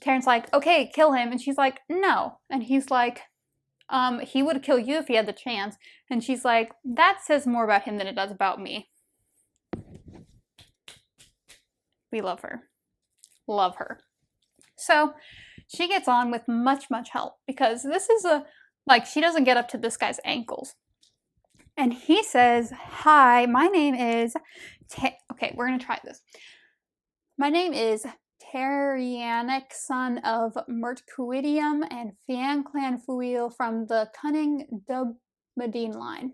Speaker 1: Taryn's like, okay, kill him. And she's like, no. And he's like, he would kill you if he had the chance. And she's like, that says more about him than it does about me. We love her. Love her. So she gets on with much help because this is she doesn't get up to this guy's ankles. And he says, hi, my name is, okay, we're going to try this. My name is Terrianic, son of Mertquidium and Fian Clan Fuil from the cunning Dubmadine line.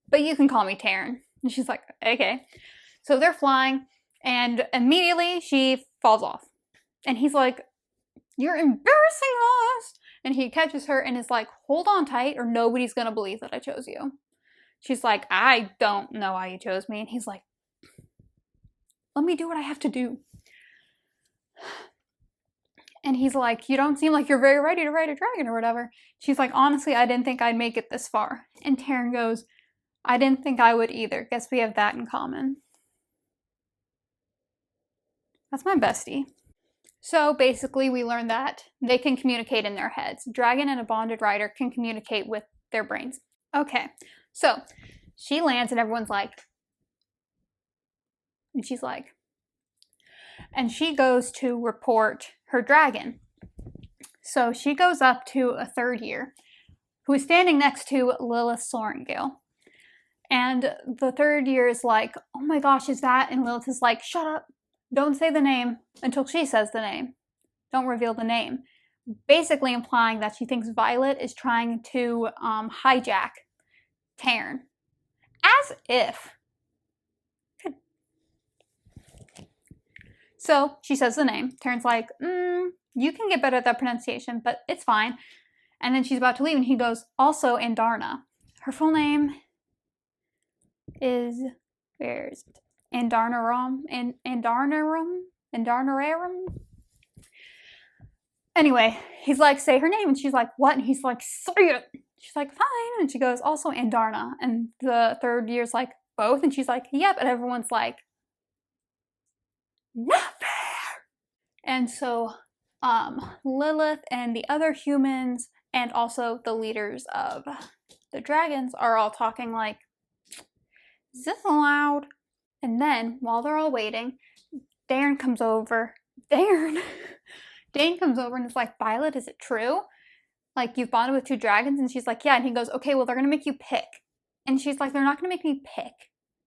Speaker 1: But you can call me Taryn. And she's like, okay. So they're flying and immediately she falls off. And he's like, you're embarrassing us. And he catches her and is like, hold on tight or nobody's going to believe that I chose you. She's like, I don't know why you chose me. And he's like, let me do what I have to do. And he's like, you don't seem like you're very ready to ride a dragon or whatever. She's like, honestly, I didn't think I'd make it this far. And Taryn goes, I didn't think I would either. Guess we have that in common. That's my bestie. So basically, we learned that they can communicate in their heads. Dragon and a bonded rider can communicate with their brains. Okay, so she lands and everyone's like, and she's like, and she goes to report her dragon. So she goes up to a third year who is standing next to Lilith Sorengale. And the third year is like, oh my gosh, is that? And Lilith is like, shut up. Don't say the name until she says the name. Don't reveal the name. Basically implying that she thinks Violet is trying to hijack Taryn. As if. So she says the name. Taryn's like, you can get better at that pronunciation, but it's fine. And then she's about to leave, and he goes, also Andarna. Her full name is, where is it? Andarnarum? Andarnararum? Anyway, he's like, say her name, and she's like, what? And he's like, say it. She's like, fine. And she goes, also Andarna. And the third year's like, both? And she's like, yep. And everyone's like, not fair. And so Lilith and the other humans and also the leaders of the dragons are all talking like, is this allowed? And then while they're all waiting, Dane comes over and is like, Violet, is it true? Like, you've bonded with two dragons? And she's like, yeah. And he goes, okay, well, they're gonna make you pick. And she's like, they're not gonna make me pick.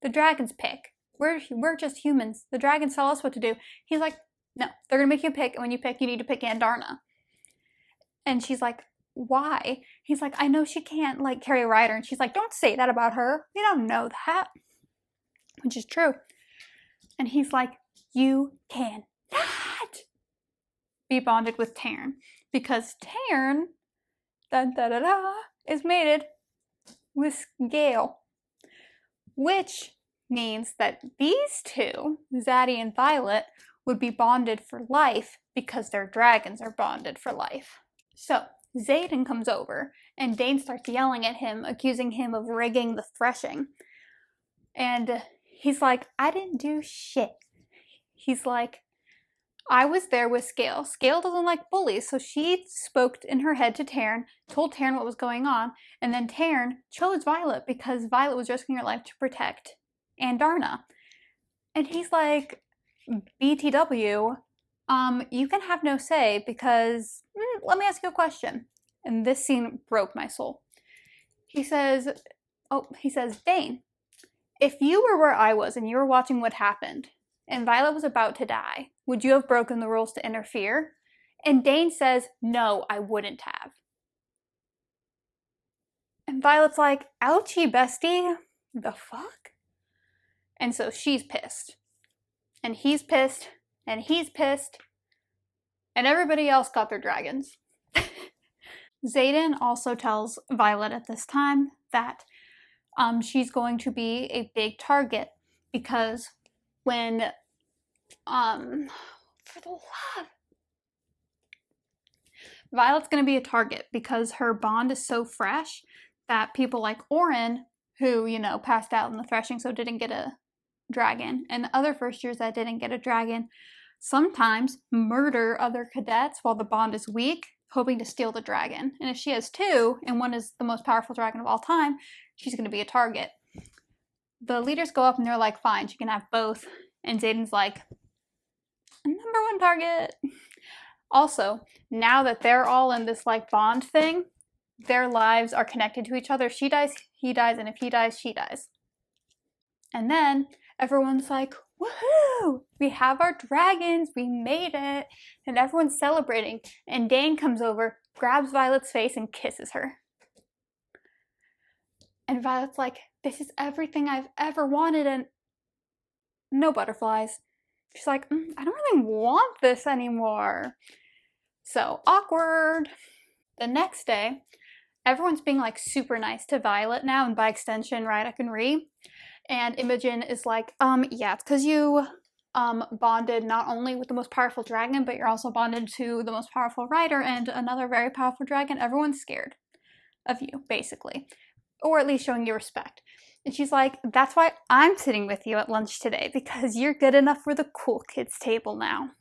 Speaker 1: The dragons pick. We're just humans. The dragons tell us what to do. He's like, no, they're gonna make you pick, and when you pick, you need to pick Andarna. And she's like, why? He's like, I know she can't, like, carry a rider. And she's like, don't say that about her. We don't know that. Which is true. And he's like, you cannot be bonded with Taryn. Because Taryn, is mated with Gale. Which means that these two, Zaddy and Violet, would be bonded for life because their dragons are bonded for life. So, Xaden comes over, and Dane starts yelling at him, accusing him of rigging the threshing. And he's like, I didn't do shit. He's like, I was there with Scale. Scale doesn't like bullies, so she spoke in her head to Taryn, told Taryn what was going on, and then Taryn chose Violet because Violet was risking her life to protect Andarna. And he's like, BTW, you can have no say because, let me ask you a question. And this scene broke my soul. He says, Dane, if you were where I was and you were watching what happened, and Violet was about to die, would you have broken the rules to interfere? And Dane says, no, I wouldn't have. And Violet's like, ouchie, bestie. The fuck? And so she's pissed. And he's pissed. And he's pissed. And everybody else got their dragons. Xaden also tells Violet at this time that she's going to be a big target because when, for the love, Violet's going to be a target because her bond is so fresh that people like Oren, who, passed out in the threshing so didn't get a dragon, and other first years that didn't get a dragon, sometimes murder other cadets while the bond is weak, hoping to steal the dragon. And if she has two, and one is the most powerful dragon of all time, she's going to be a target. The leaders go up and they're like, fine, she can have both. And Xaden's like, number one target. Also, now that they're all in this like bond thing, their lives are connected to each other. She dies, he dies, and if he dies, she dies. And then everyone's like, woohoo! We have our dragons, we made it! And everyone's celebrating. And Dane comes over, grabs Violet's face, and kisses her. And Violet's like, this is everything I've ever wanted, and no butterflies. She's like, I don't really want this anymore. So, awkward. The next day, everyone's being like super nice to Violet now, and by extension, Rydak and Ree. And Imogen is like, yeah, it's because you bonded not only with the most powerful dragon, but you're also bonded to the most powerful rider and another very powerful dragon. Everyone's scared of you, basically. Or at least showing you respect. And she's like, that's why I'm sitting with you at lunch today, because you're good enough for the cool kids table now.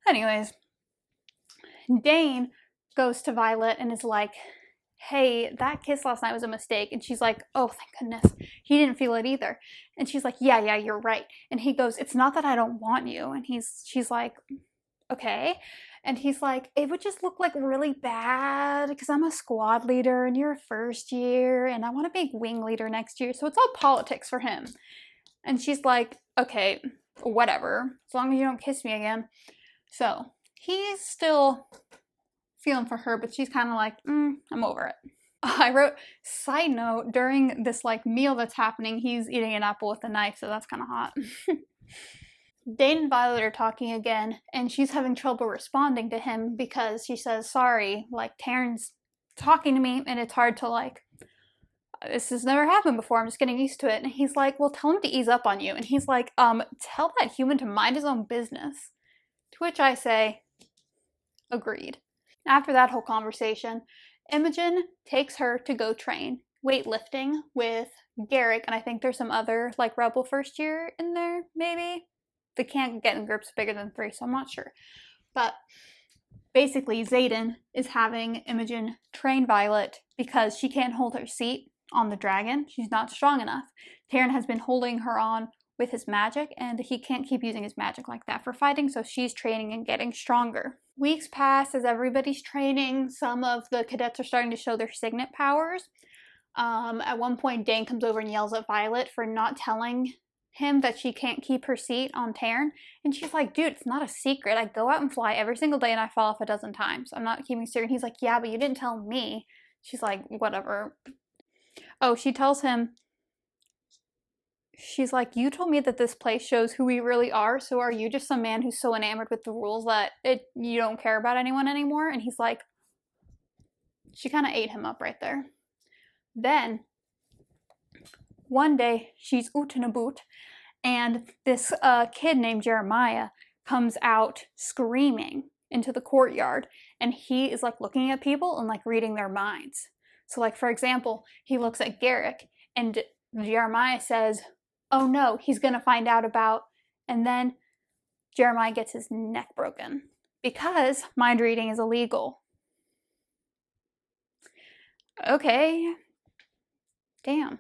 Speaker 1: Anyways, Dane goes to Violet and is like, hey, that kiss last night was a mistake. And she's like, oh, thank goodness. He didn't feel it either. And she's like, yeah, you're right. And he goes, it's not that I don't want you. And she's like, okay. And he's like, it would just look like really bad because I'm a squad leader and you're a first year and I want to be wing leader next year. So it's all politics for him. And she's like, okay, whatever, as long as you don't kiss me again. So he's still feeling for her, but she's kind of like, I'm over it. I wrote, side note, during this like meal that's happening, he's eating an apple with a knife, so that's kind of hot. Dane and Violet are talking again, and she's having trouble responding to him because she says, sorry, like, Taryn's talking to me, and it's hard to, like, this has never happened before, I'm just getting used to it. And he's like, well, tell him to ease up on you. And he's like, tell that human to mind his own business. To which I say, agreed. After that whole conversation, Imogen takes her to go train weightlifting with Garrick, and I think there's some other, like, rebel first year in there, maybe? They can't get in groups bigger than 3, so I'm not sure. But basically, Xaden is having Imogen train Violet because she can't hold her seat on the dragon. She's not strong enough. Taryn has been holding her on with his magic, and he can't keep using his magic like that for fighting, so she's training and getting stronger. Weeks pass as everybody's training. Some of the cadets are starting to show their signet powers. At one point, Dane comes over and yells at Violet for not telling him that she can't keep her seat on Taryn, and she's like, dude, it's not a secret. I go out and fly every single day and I fall off a dozen times. I'm not keeping secret. And he's like, yeah, but you didn't tell me. She's like, whatever. Oh, she tells him, she's like, you told me that this place shows who we really are, so are you just some man who's so enamored with the rules that you don't care about anyone anymore? And he's like, she kind of ate him up right there. Then one day she's out and about, and this kid named Jeremiah comes out screaming into the courtyard, and he is like looking at people and like reading their minds. So like, for example, he looks at Garrick and Jeremiah says, oh no, he's gonna find out about, and then Jeremiah gets his neck broken because mind reading is illegal. Okay. Damn.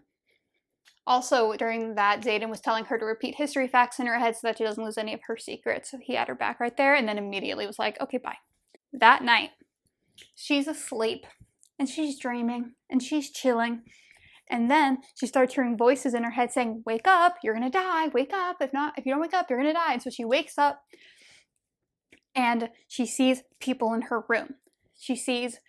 Speaker 1: Also, during that, Xaden was telling her to repeat history facts in her head so that she doesn't lose any of her secrets. So he had her back right there and then immediately was like, okay, bye. That night, she's asleep and she's dreaming and she's chilling. And then she starts hearing voices in her head saying, wake up, you're gonna die, wake up. If you don't wake up, you're gonna die. And so she wakes up and she sees people in her room. She sees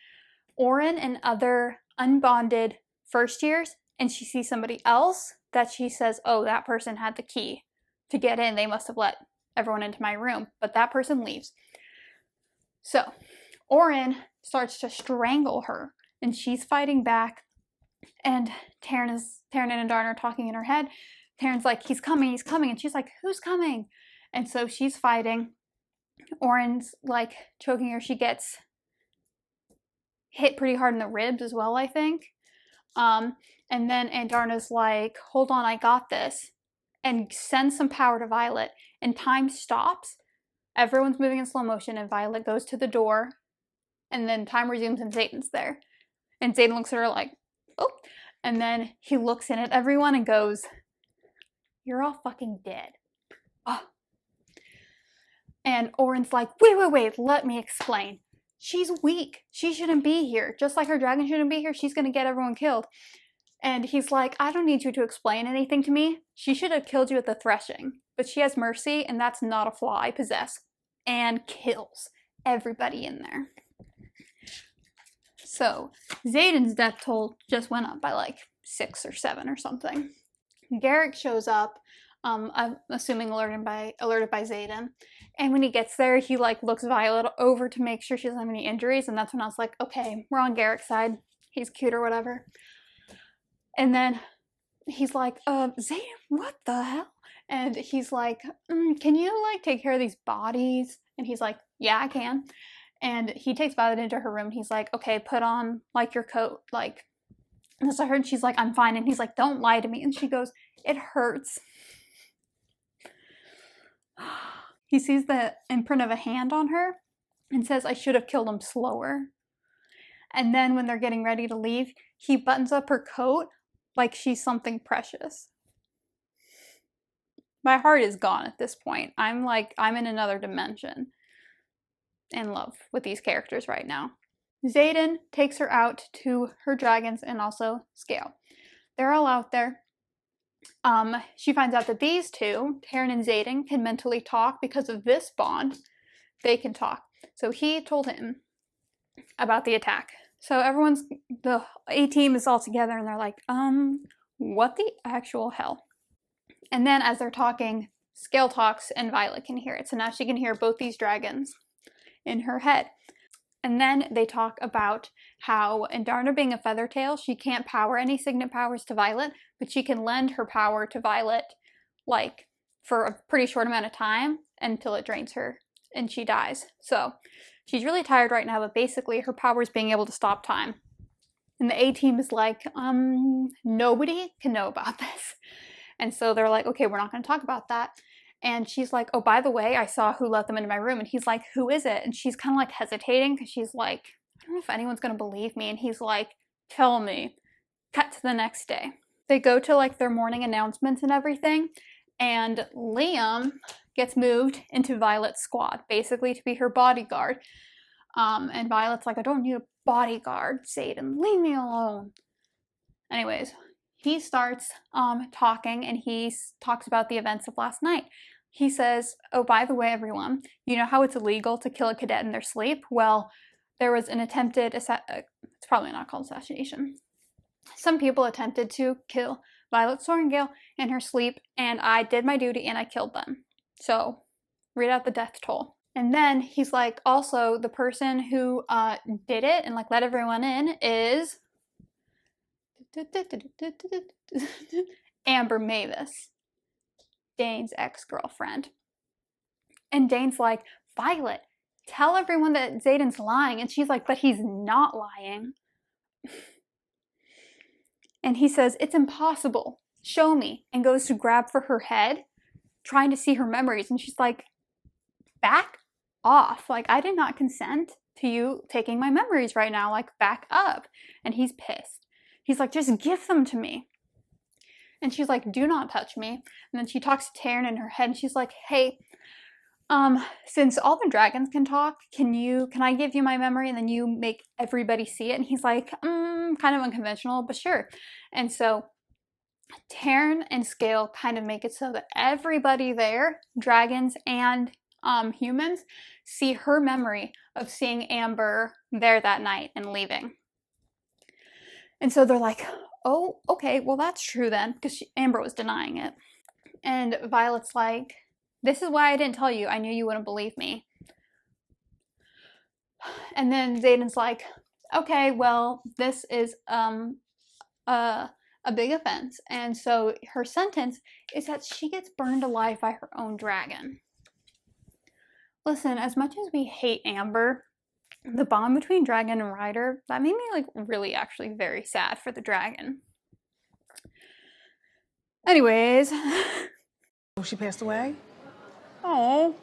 Speaker 1: Oren and other unbonded first years, and she sees somebody else that she says, oh, that person had the key to get in. They must have let everyone into my room. But that person leaves. So Oren starts to strangle her, and she's fighting back. And Taryn and Darn are talking in her head. Taryn's like, he's coming. And she's like, who's coming? And so she's fighting. Oren's like choking her. She gets hit pretty hard in the ribs as well, I think. And then Andarna's like, hold on, I got this. And sends some power to Violet. And time stops. Everyone's moving in slow motion, and Violet goes to the door. And then time resumes, and Xaden's there. And Xaden looks at her like, oh. And then he looks in at everyone and goes, you're all fucking dead. Oh. And Oren's like, wait, let me explain. She's weak. She shouldn't be here. Just like her dragon shouldn't be here, she's gonna get everyone killed. And he's like, I don't need you to explain anything to me. She should have killed you at the threshing. But she has mercy, and that's not a flaw I possess. And kills everybody in there. So, Xaden's death toll just went up by like 6 or 7 or something. Garrick shows up, I'm assuming alerted by Xaden. And when he gets there, he like looks Violet over to make sure she doesn't have any injuries. And that's when I was like, okay, we're on Garrick's side. He's cute or whatever. And then he's like, Zayden, what the hell? And he's like, can you like take care of these bodies? And he's like, yeah, I can. And he takes Violet into her room. He's like, okay, put on like your coat. Like, and so I heard she's like, I'm fine. And he's like, don't lie to me. And she goes, it hurts. He sees the imprint of a hand on her and says, I should have killed him slower. And then when they're getting ready to leave, he buttons up her coat like she's something precious. My heart is gone at this point. I'm in another dimension in love with these characters right now. Xaden takes her out to her dragons and also Scale. They're all out there. She finds out that these two, Taryn and Xaden, can mentally talk because of this bond. They can talk. So he told him about the attack. So the A-team is all together and they're like, what the actual hell? And then as they're talking, Scale talks and Violet can hear it. So now she can hear both these dragons in her head. And then they talk about how, in Darna being a Feathertail, she can't power any signet powers to Violet, but she can lend her power to Violet, like, for a pretty short amount of time until it drains her and she dies. So she's really tired right now, but basically her power is being able to stop time. And the A-team is like, nobody can know about this. And so they're like, okay, we're not going to talk about that. And she's like, oh, by the way, I saw who let them into my room. And he's like, who is it? And she's kind of like hesitating because she's like, I don't know if anyone's going to believe me. And he's like, tell me. Cut to the next day. They go to like their morning announcements and everything. And Liam gets moved into Violet's squad, basically to be her bodyguard. And Violet's like, I don't need a bodyguard, Xaden. Leave me alone. Anyways, he starts talking and he talks about the events of last night. He says, oh, by the way, everyone, you know how it's illegal to kill a cadet in their sleep? Well, there was an attempted, it's probably not called assassination. Some people attempted to kill Violet Sorrengail in her sleep, and I did my duty and I killed them. So, read out the death toll. And then he's like, also, the person who did it and like let everyone in is Amber Mavis, Dane's ex-girlfriend. And Dane's like, Violet, tell everyone that Xaden's lying. And she's like, but he's not lying. And he says, it's impossible. Show me. And goes to grab for her head, trying to see her memories. And she's like, back off. Like, I did not consent to you taking my memories right now. Like, back up. And he's pissed. He's like, just give them to me. And she's like, do not touch me. And then she talks to Taryn in her head and she's like, hey, since all the dragons can talk, can I give you my memory and then you make everybody see it? And he's like, kind of unconventional, but sure. And so Taryn and Scale kind of make it so that everybody there, dragons and humans, see her memory of seeing Amber there that night and leaving. And so they're like, oh, okay, well that's true then, because Amber was denying it. And Violet's like, this is why I didn't tell you. I knew you wouldn't believe me. And then Xaden's like, okay, well, this is a big offense. And so her sentence is that she gets burned alive by her own dragon. Listen, as much as we hate Amber, the bond between dragon and rider, that made me like really actually very sad for the dragon. Anyways.
Speaker 4: Oh, she passed away? Oh.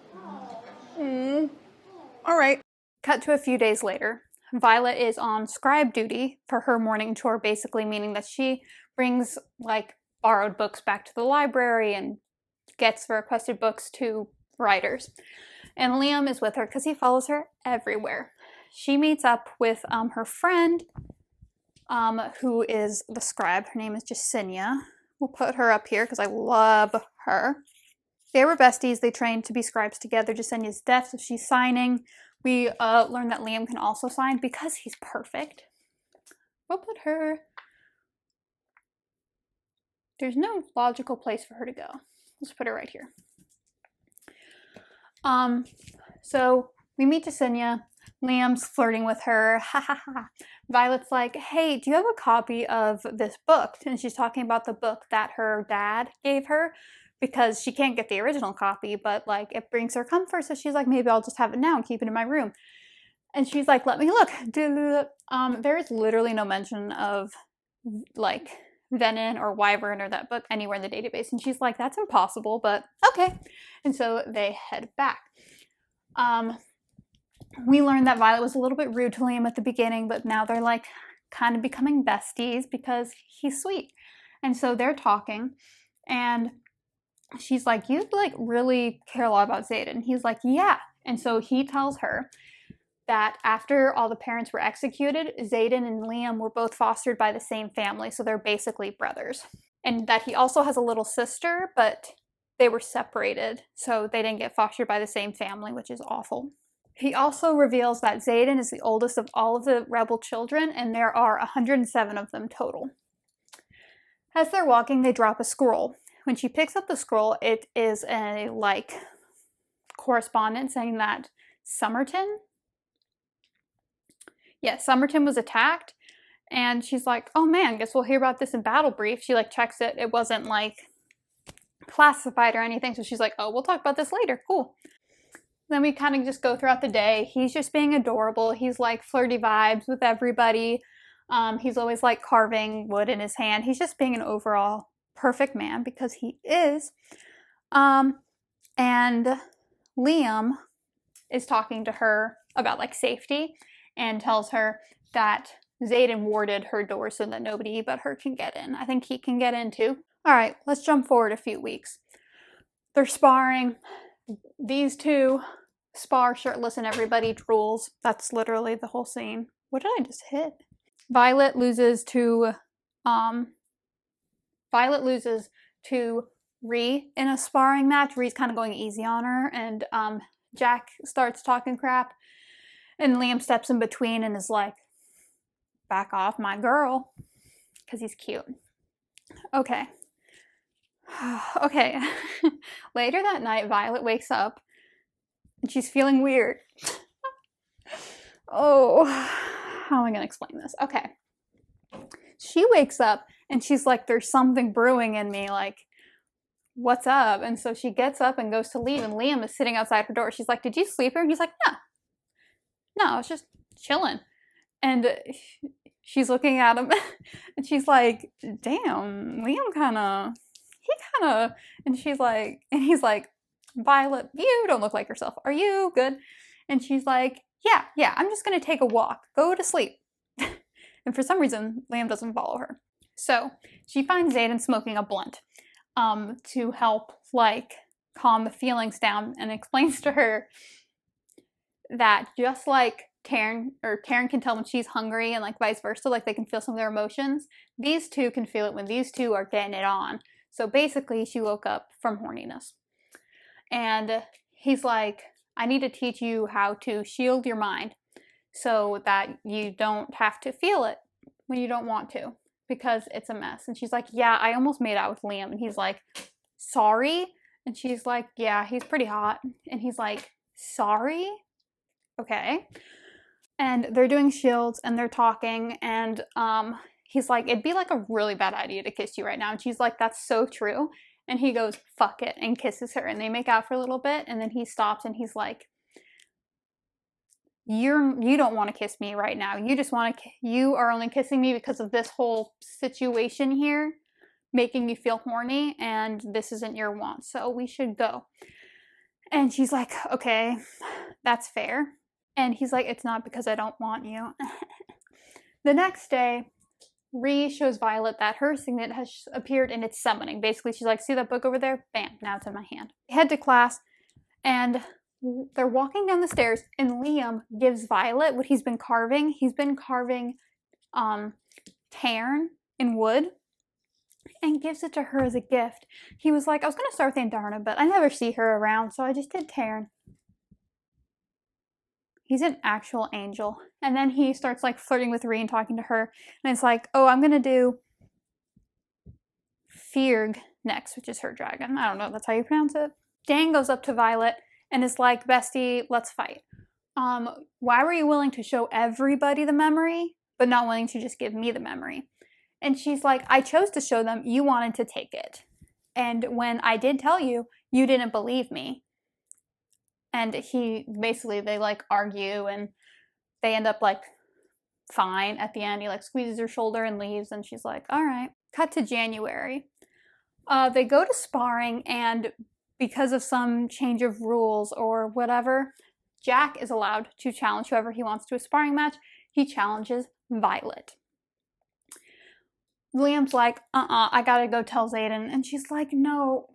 Speaker 4: All right.
Speaker 1: Cut to a few days later. Violet is on scribe duty for her morning tour, basically meaning that she brings like borrowed books back to the library and gets the requested books to writers. And Liam is with her because he follows her everywhere. She meets up with her friend, who is the scribe. Her name is Jasenia. We'll put her up here because I love her. They were besties. They trained to be scribes together. Jasenia's deaf, so she's signing. We learned that Liam can also sign because he's perfect. We'll put her... There's no logical place for her to go. Let's put her right here. So we meet Jasenia. Liam's flirting with her. Ha ha ha. Violet's like, hey, do you have a copy of this book? And she's talking about the book that her dad gave her because she can't get the original copy, but like it brings her comfort. So she's like, maybe I'll just have it now and keep it in my room. And she's like, let me look. There's literally no mention of like Venin or Wyvern or that book anywhere in the database. And she's like, that's impossible, but okay. And so they head back. We learned that Violet was a little bit rude to Liam at the beginning, but now they're like kind of becoming besties because he's sweet. And so they're talking, and she's like, you like really care a lot about Zayden. He's like, yeah. And so he tells her that after all the parents were executed, Zayden and Liam were both fostered by the same family, so they're basically brothers. And that he also has a little sister, but they were separated, so they didn't get fostered by the same family, which is awful. He also reveals that Zayden is the oldest of all of the rebel children, and there are 107 of them total. As they're walking, they drop a scroll. When she picks up the scroll, it is a, like, correspondence saying that Somerton was attacked, and she's like, oh man, guess we'll hear about this in Battle Brief. She, like, checks it. It wasn't, like, classified or anything, so she's like, oh, we'll talk about this later. Cool. Then we kind of just go throughout the day. He's just being adorable. He's like flirty vibes with everybody. He's always like carving wood in his hand. He's just being an overall perfect man because he is. And Liam is talking to her about like safety and tells her that Zayden warded her door so that nobody but her can get in. I think he can get in too. All right, let's jump forward a few weeks. They're sparring. These two spar shirtless and everybody drools. That's literally the whole scene. What did I just hit? Violet loses to Rhee in a sparring match. Rhee's kind of going easy on her, and Jack starts talking crap, and Liam steps in between and is like, back off my girl, because he's cute. Okay. Okay. Later that night, Violet wakes up and she's feeling weird. Oh, how am I going to explain this? Okay. She wakes up and she's like, there's something brewing in me. Like, what's up? And so she gets up and goes to leave, and Liam is sitting outside her door. She's like, did you sleep here? And he's like, no, I was just chilling. And she's looking at him and she's like, damn, Liam and he's like, Violet, you don't look like yourself. Are you good? And she's like, yeah, I'm just going to take a walk. Go to sleep. And for some reason, Liam doesn't follow her. So she finds Zayden smoking a blunt to help, like, calm the feelings down, and explains to her that just like Taryn can tell when she's hungry and like vice versa, like they can feel some of their emotions, these two can feel it when these two are getting it on. So basically, she woke up from horniness. And he's like, I need to teach you how to shield your mind so that you don't have to feel it when you don't want to, because it's a mess. And she's like, yeah, I almost made out with Liam. And he's like, sorry? And she's like, yeah, he's pretty hot. And he's like, sorry? Okay. And they're doing shields and they're talking, and he's like, it'd be like a really bad idea to kiss you right now. And she's like, that's so true. And he goes, fuck it, and kisses her, and they make out for a little bit, and then he stops and he's like, you don't want to kiss me right now. You are only kissing me because of this whole situation here making you feel horny, and this isn't your want, so we should go. And she's like, okay, that's fair. And he's like, it's not because I don't want you. The next day, Rhee shows Violet that her signet has appeared in its summoning. Basically, she's like, see that book over there? Bam, now it's in my hand. They head to class, and they're walking down the stairs, and Liam gives Violet what he's been carving. He's been carving Tarn in wood, and gives it to her as a gift. He was like, I was going to start with Andarna, but I never see her around, so I just did Tarn. He's an actual angel. And then he starts like flirting with Rhee and talking to her. And it's like, oh, I'm going to do Fearg next, which is her dragon. I don't know if that's how you pronounce it. Dan goes up to Violet and is like, bestie, let's fight. Why were you willing to show everybody the memory, but not willing to just give me the memory? And she's like, I chose to show them. You wanted to take it. And when I did tell you, you didn't believe me. And they like argue and they end up like fine at the end. He like squeezes her shoulder and leaves. And she's like, all right. Cut to January. They go to sparring, and because of some change of rules or whatever, Jack is allowed to challenge whoever he wants to a sparring match. He challenges Violet. Liam's like, I gotta go tell Zayden. And she's like, no,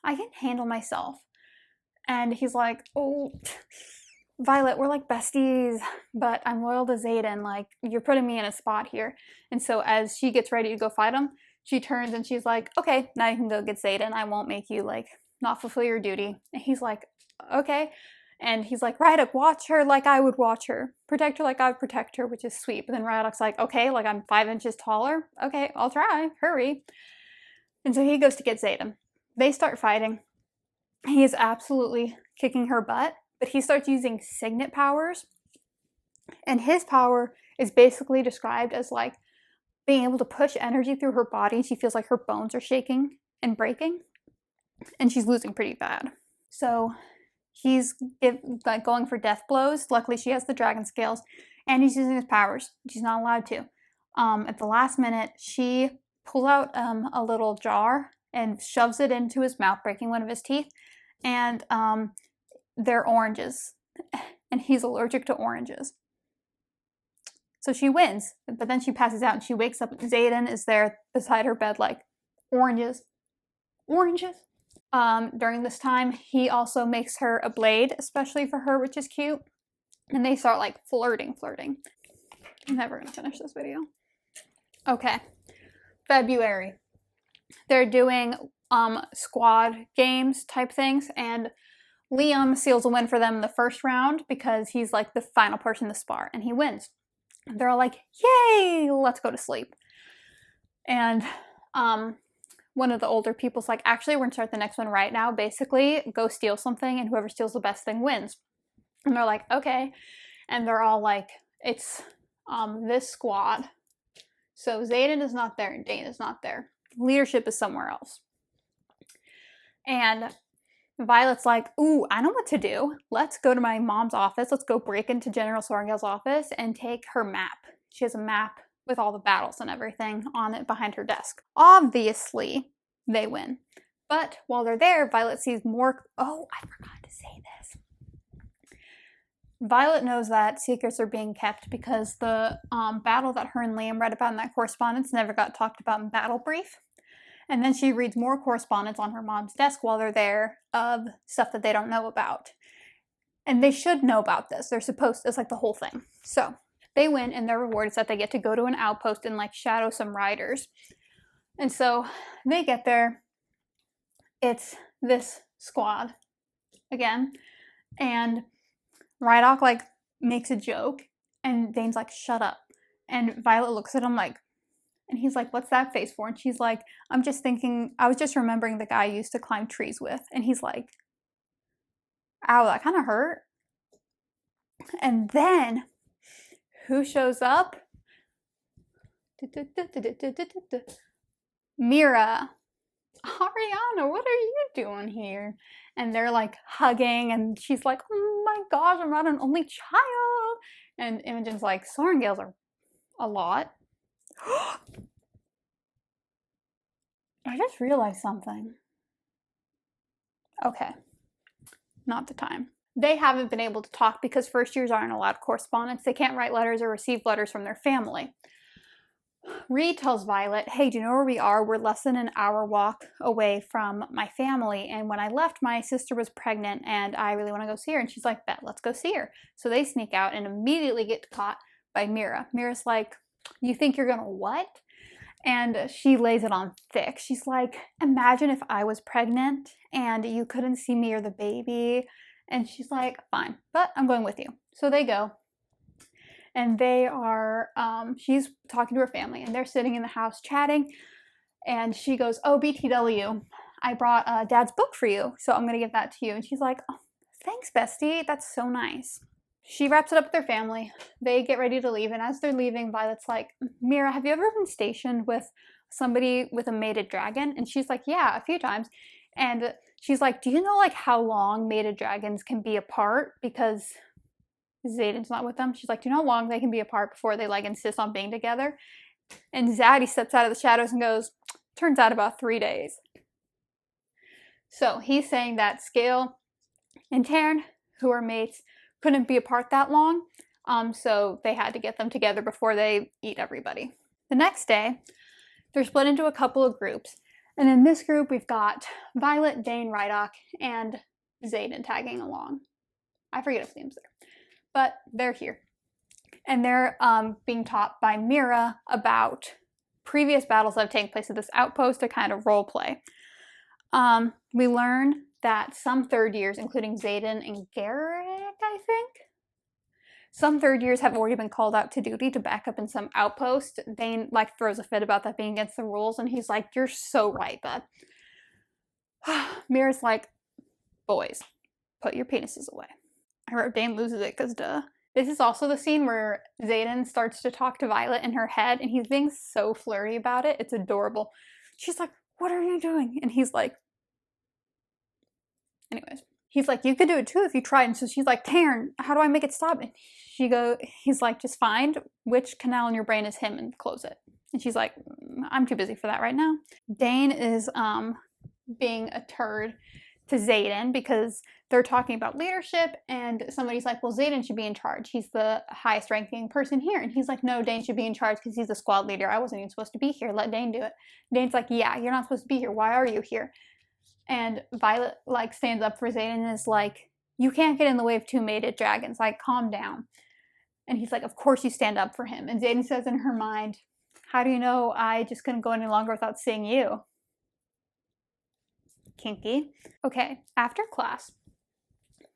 Speaker 1: I can handle myself. And he's like, oh, Violet, we're like besties, but I'm loyal to Zayden. Like, you're putting me in a spot here. And so as she gets ready to go fight him, she turns and she's like, okay, now you can go get Zayden. I won't make you, like, not fulfill your duty. And he's like, okay. And he's like, Rydok, watch her like I would watch her. Protect her like I would protect her, which is sweet. But then Rydok's like, okay, like I'm 5 inches taller. Okay, I'll try. Hurry. And so he goes to get Zayden. They start fighting. He is absolutely kicking her butt, but he starts using signet powers. And his power is basically described as like being able to push energy through her body. She feels like her bones are shaking and breaking. And she's losing pretty bad. So he's like going for death blows. Luckily, she has the dragon scales, and he's using his powers. She's not allowed to. At the last minute, she pulls out a little jar and shoves it into his mouth, breaking one of his teeth. And they're oranges, and he's allergic to oranges. So she wins, but then she passes out, and she wakes up. Zayden is there beside her bed, like, oranges, oranges. During this time, he also makes her a blade, especially for her, which is cute. And they start like flirting. I'm never gonna finish this video. Okay. February. They're doing squad games type things, and Liam seals a win for them in the first round because he's like the final person to spar, and he wins. They're all like, yay, let's go to sleep. And one of the older people's like, actually, we're gonna start the next one right now. Basically, go steal something, and whoever steals the best thing wins. And they're like, okay. And they're all like, it's this squad. So Zayden is not there, and Dane is not there. Leadership is somewhere else. And Violet's like, ooh, I know what to do. Let's go to my mom's office. Let's go break into General Sorrengail's office and take her map. She has a map with all the battles and everything on it behind her desk. Obviously, they win. But while they're there, Violet sees more. Oh, I forgot to say this. Violet knows that secrets are being kept because the battle that her and Liam read about in that correspondence never got talked about in Battle Brief. And then she reads more correspondence on her mom's desk while they're there of stuff that they don't know about. And they should know about this. They're supposed to. It's like the whole thing. So they win, and their reward is that they get to go to an outpost and like shadow some riders. And so they get there. It's this squad again. And Rydok like makes a joke, and Dane's like, shut up. And Violet looks at him like, and he's like, what's that face for? And she's like, I'm just thinking, I was just remembering the guy I used to climb trees with. And he's like, ow, that kind of hurt. And then, who shows up? Mira. Ariana, what are you doing here? And they're like hugging, and she's like, oh my gosh, I'm not an only child. And Imogen's like, Sorrengails are a lot. I just realized something. Okay, not the time. They haven't been able to talk because first years aren't allowed correspondence. They can't write letters or receive letters from their family. Reed tells Violet, hey, do you know where we are? We're less than an hour walk away from my family. And when I left, my sister was pregnant and I really want to go see her. And she's like, bet, let's go see her. So they sneak out and immediately get caught by Mira. Mira's like, you think you're gonna what? And she lays it on thick. She's like, imagine if I was pregnant and you couldn't see me or the baby. And she's like, fine, but I'm going with you. So they go. And they are, she's talking to her family, and they're sitting in the house chatting. And she goes, oh, BTW, I brought Dad's book for you, so I'm going to give that to you. And she's like, oh, thanks, bestie. That's so nice. She wraps it up with their family. They get ready to leave, and as they're leaving, Violet's like, Mira, have you ever been stationed with somebody with a mated dragon? And she's like, yeah, a few times. And she's like, do you know like how long mated dragons can be apart? Because Xaden's not with them. She's like, do you know how long they can be apart before they like insist on being together? And Zaddy steps out of the shadows and goes, turns out about 3 days. So he's saying that Scale and Taryn, who are mates, couldn't be apart that long. So they had to get them together before they eat everybody. The next day, they're split into a couple of groups. And in this group, we've got Violet, Dane, Rhydock, and Xaden tagging along. I forget his name's there. But they're here. And they're being taught by Mira about previous battles that have taken place at this outpost to kind of role play. We learn that some third years, including Xaden and Garrick, I think, some third years have already been called out to duty to back up in some outpost. Dane like throws a fit about that being against the rules, and he's like, you're so right, bud. Mira's like, boys, put your penises away. I wrote Dane loses it because duh. This is also the scene where Xaden starts to talk to Violet in her head, and he's being so flirty about it. It's adorable. She's like, what are you doing? And he's like, anyways. He's like, you could do it too if you tried. And so she's like, Taryn, how do I make it stop? And he's like, just find which canal in your brain is him and close it. And she's like, I'm too busy for that right now. Dane is being a turd to Xaden because they're talking about leadership, and somebody's like, well, Xaden should be in charge. He's the highest ranking person here. And he's like, no, Dane should be in charge because he's the squad leader. I wasn't even supposed to be here. Let Dane do it. Dane's like, yeah, you're not supposed to be here. Why are you here? And Violet like stands up for Xaden and is like, you can't get in the way of two mated dragons. Like, calm down. And he's like, of course you stand up for him. And Xaden says in her mind, how do you know I just couldn't go any longer without seeing you? Kinky. Okay, after class,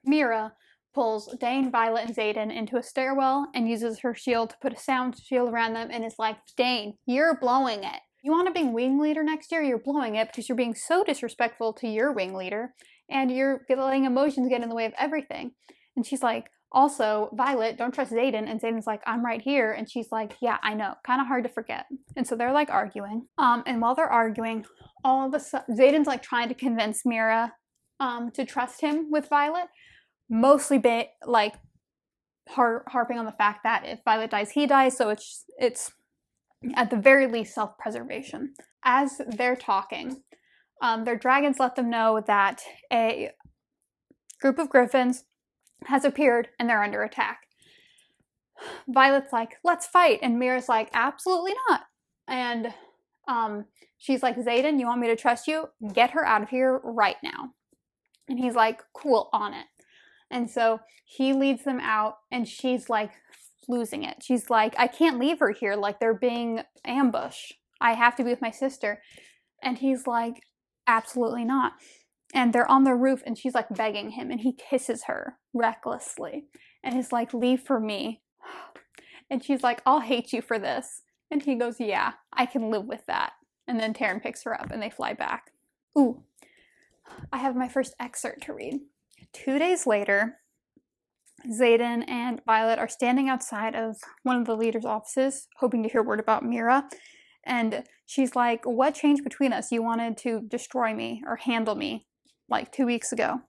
Speaker 1: Mira pulls Dane, Violet, and Xaden into a stairwell and uses her shield to put a sound shield around them and is like, Dane, you're blowing it. You want to be wing leader next year? You're blowing it because you're being so disrespectful to your wing leader and you're letting emotions get in the way of everything. And she's like, also, Violet, don't trust Xaden. And Xaden's like, I'm right here. And she's like, yeah, I know. Kind of hard to forget. And so they're like arguing. And while they're arguing, all of a sudden, Xaden's like trying to convince Mira to trust him with Violet. Mostly harping on the fact that if Violet dies, he dies. So it's at the very least self-preservation. As they're talking, their dragons let them know that a group of griffins has appeared and they're under attack. Violet's like, let's fight. And Mira's like, absolutely not. And she's like, Xaden, you want me to trust you? Get her out of here right now. And he's like, cool, on it. And so he leads them out and she's like losing it. She's like, I can't leave her here. Like, they're being ambushed. I have to be with my sister. And he's like, absolutely not. And they're on the roof and she's like begging him and he kisses her recklessly and is like, leave for me. And she's like, I'll hate you for this. And he goes, yeah, I can live with that. And then Taryn picks her up and they fly back. Ooh, I have my first excerpt to read. 2 days later, Xaden and Violet are standing outside of one of the leader's offices, hoping to hear word about Mira. And she's like, what changed between us? You wanted to destroy me or handle me like 2 weeks ago.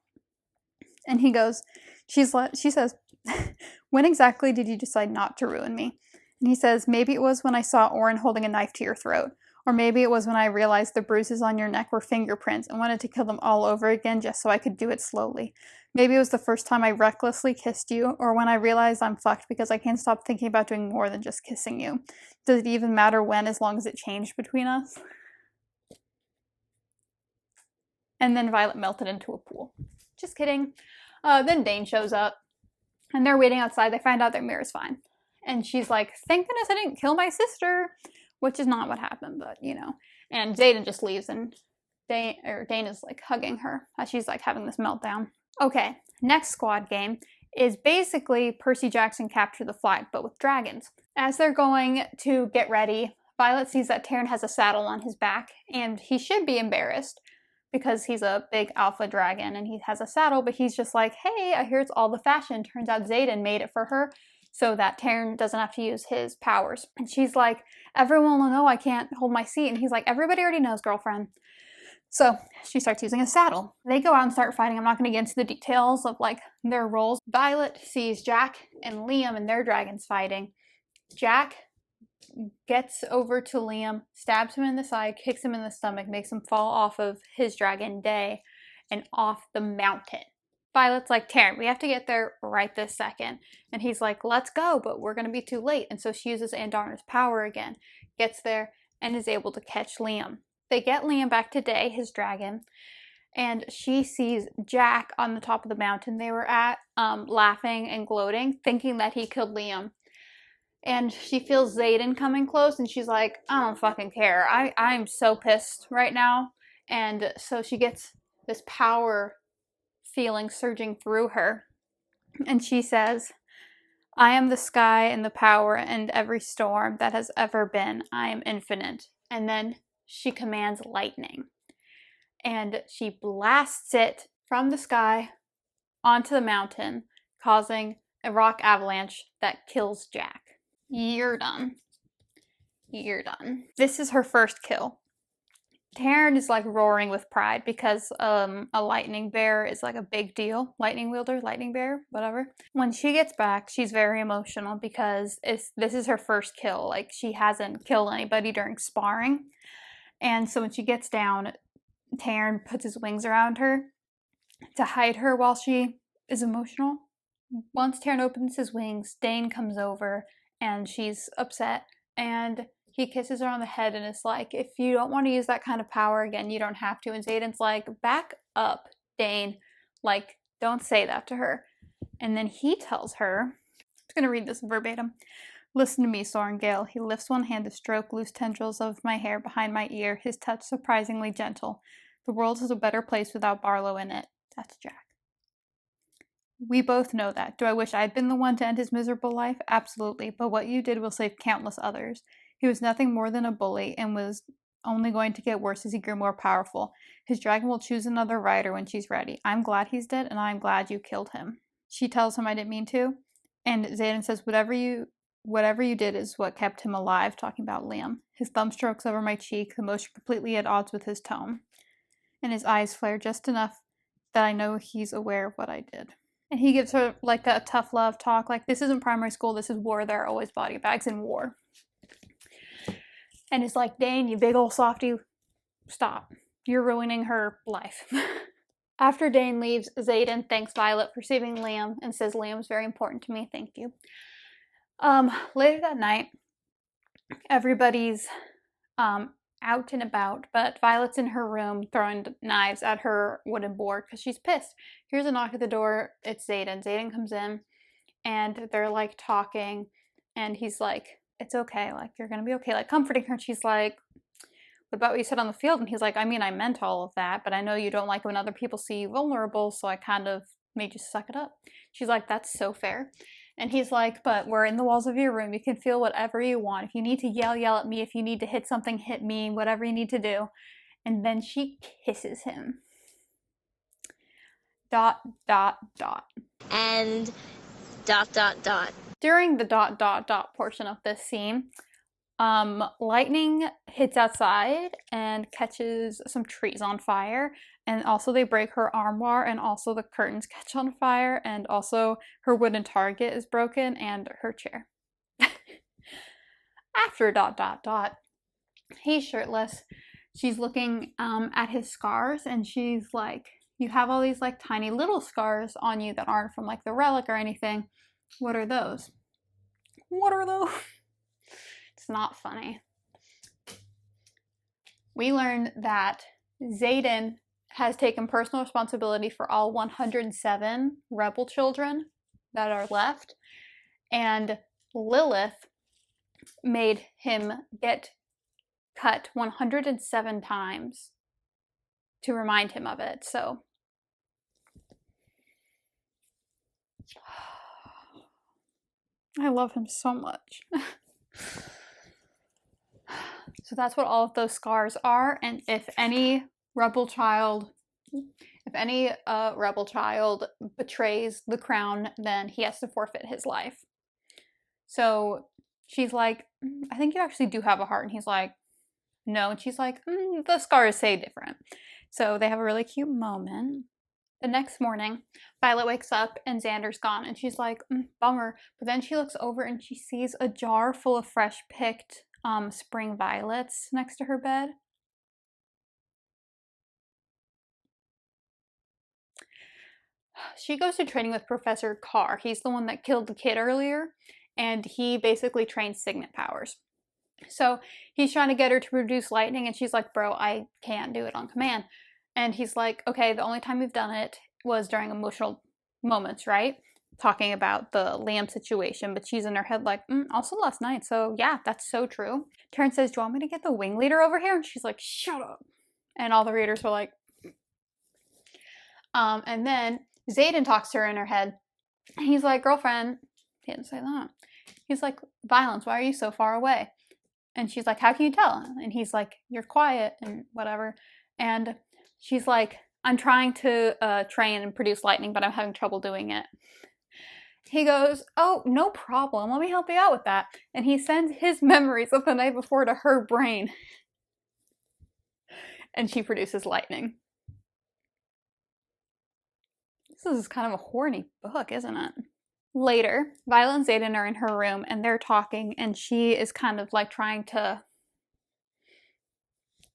Speaker 1: And he goes, she says, when exactly did you decide not to ruin me? And he says, maybe it was when I saw Orin holding a knife to your throat. Or maybe it was when I realized the bruises on your neck were fingerprints and wanted to kill them all over again just so I could do it slowly. Maybe it was the first time I recklessly kissed you, or when I realized I'm fucked because I can't stop thinking about doing more than just kissing you. Does it even matter when, as long as it changed between us? And then Violet melted into a pool. Just kidding. Then Dane shows up, and they're waiting outside. They find out that Mira's fine. And she's like, thank goodness I didn't kill my sister. Which is not what happened, but you know. And Xaden just leaves and Dane is like hugging her as she's like having this meltdown. Okay, next squad game is basically Percy Jackson Capture the Flag, but with dragons. As they're going to get ready, Violet sees that Taryn has a saddle on his back, and he should be embarrassed. because he's a big alpha dragon and he has a saddle, but he's just like, hey, I hear it's all the fashion. Turns out Xaden made it for her so that Taryn doesn't have to use his powers. And she's like, everyone will know I can't hold my seat. And he's like, everybody already knows, girlfriend. So she starts using a saddle. They go out and start fighting. I'm not going to get into the details of like their roles. Violet sees Jack and Liam and their dragons fighting. Jack gets over to Liam, stabs him in the side, kicks him in the stomach, makes him fall off of his dragon Day and off the mountain. Violet's like, Taryn, we have to get there right this second. And he's like, let's go, but we're going to be too late. And so she uses Andarna's power again, gets there, and is able to catch Liam. They get Liam back to Day, his dragon, and she sees Jack on the top of the mountain they were at, laughing and gloating, thinking that he killed Liam. And she feels Xaden coming close, and she's like, I don't fucking care. I'm so pissed right now. And so she gets this power feeling surging through her. And she says, I am the sky and the power and every storm that has ever been. I am infinite. And then she commands lightning. And she blasts it from the sky onto the mountain, causing a rock avalanche that kills Jack. You're done. You're done. This is her first kill. Taryn is like roaring with pride because a lightning bear is like a big deal. Lightning wielder, lightning bear, whatever. When she gets back, she's very emotional because this is her first kill. Like, she hasn't killed anybody during sparring. And so when she gets down, Taryn puts his wings around her to hide her while she is emotional. Once Taryn opens his wings, Dane comes over and she's upset. And he kisses her on the head and is like, if you don't want to use that kind of power again, you don't have to. And Xaden's like, back up, Dane. Like, don't say that to her. And then he tells her, I'm just going to read this verbatim. Listen to me, Sorengale. He lifts one hand to stroke loose tendrils of my hair behind my ear, his touch surprisingly gentle. The world is a better place without Barlow in it. That's Jack. We both know that. Do I wish I'd been the one to end his miserable life? Absolutely. But what you did will save countless others. He was nothing more than a bully and was only going to get worse as he grew more powerful. His dragon will choose another rider when she's ready. I'm glad he's dead, and I'm glad you killed him. She tells him I didn't mean to. And Xaden says, whatever you did is what kept him alive, talking about Liam. His thumb strokes over my cheek, the motion completely at odds with his tone. And his eyes flare just enough that I know he's aware of what I did. And he gives her like a tough love talk, like, this isn't primary school, this is war, there are always body bags in war. And it's like, Dane, you big old softy, stop. You're ruining her life. After Dane leaves, Xaden thanks Violet for saving Liam and says, Liam's very important to me, thank you. Later that night, everybody's out and about, but Violet's in her room throwing knives at her wooden board because she's pissed. Here's a knock at the door. It's Xaden. Xaden comes in and they're like talking, and he's like, it's okay, like, you're gonna be okay, like comforting her. And she's like, what about what you said on the field? And he's like, I mean, I meant all of that, but I know you don't like when other people see you vulnerable, so I kind of made you suck it up. She's like, that's so fair. And he's like, but we're in the walls of your room. You can feel whatever you want. If you need to yell, yell at me. If you need to hit something, hit me. Whatever you need to do. And then she kisses him. ...
Speaker 2: And ...
Speaker 1: During the ... portion of this scene, lightning hits outside and catches some trees on fire, and also they break her armoire, and also the curtains catch on fire, and also her wooden target is broken, and her chair. After ... he's shirtless. She's looking at his scars, and she's like, you have all these like tiny little scars on you that aren't from like the relic or anything. What are those? What are those? It's not funny. We learn that Xaden has taken personal responsibility for all 107 rebel children that are left, and Lilith made him get cut 107 times to remind him of it. So I love him so much. So that's what all of those scars are, and if any rebel child, if any rebel child betrays the crown, then he has to forfeit his life. So she's like, I think you actually do have a heart. And he's like, no. And she's like, the scars say different. So they have a really cute moment. The next morning, Violet wakes up and Xander's gone. And she's like, bummer. But then she looks over and she sees a jar full of fresh picked spring violets next to her bed. She goes to training with Professor Carr. He's the one that killed the kid earlier, and he basically trains signet powers. So he's trying to get her to produce lightning, and she's like, bro, I can't do it on command. And he's like, okay, the only time you've done it was during emotional moments, right? Talking about the Liam situation, but she's in her head like, also last night, so yeah, that's so true. Terrence says, do you want me to get the wing leader over here? And she's like, shut up. And all the readers were like, and then Xaden talks to her in her head. He's like, girlfriend, he didn't say that. He's like, Violence, why are you so far away? And she's like, how can you tell? And he's like, you're quiet and whatever. And she's like, I'm trying to train and produce lightning, but I'm having trouble doing it. He goes, oh, no problem. Let me help you out with that. And he sends his memories of the night before to her brain. And she produces lightning. This is kind of a horny book, isn't it? Later, Violet and Xaden are in her room and they're talking, and she is kind of like trying to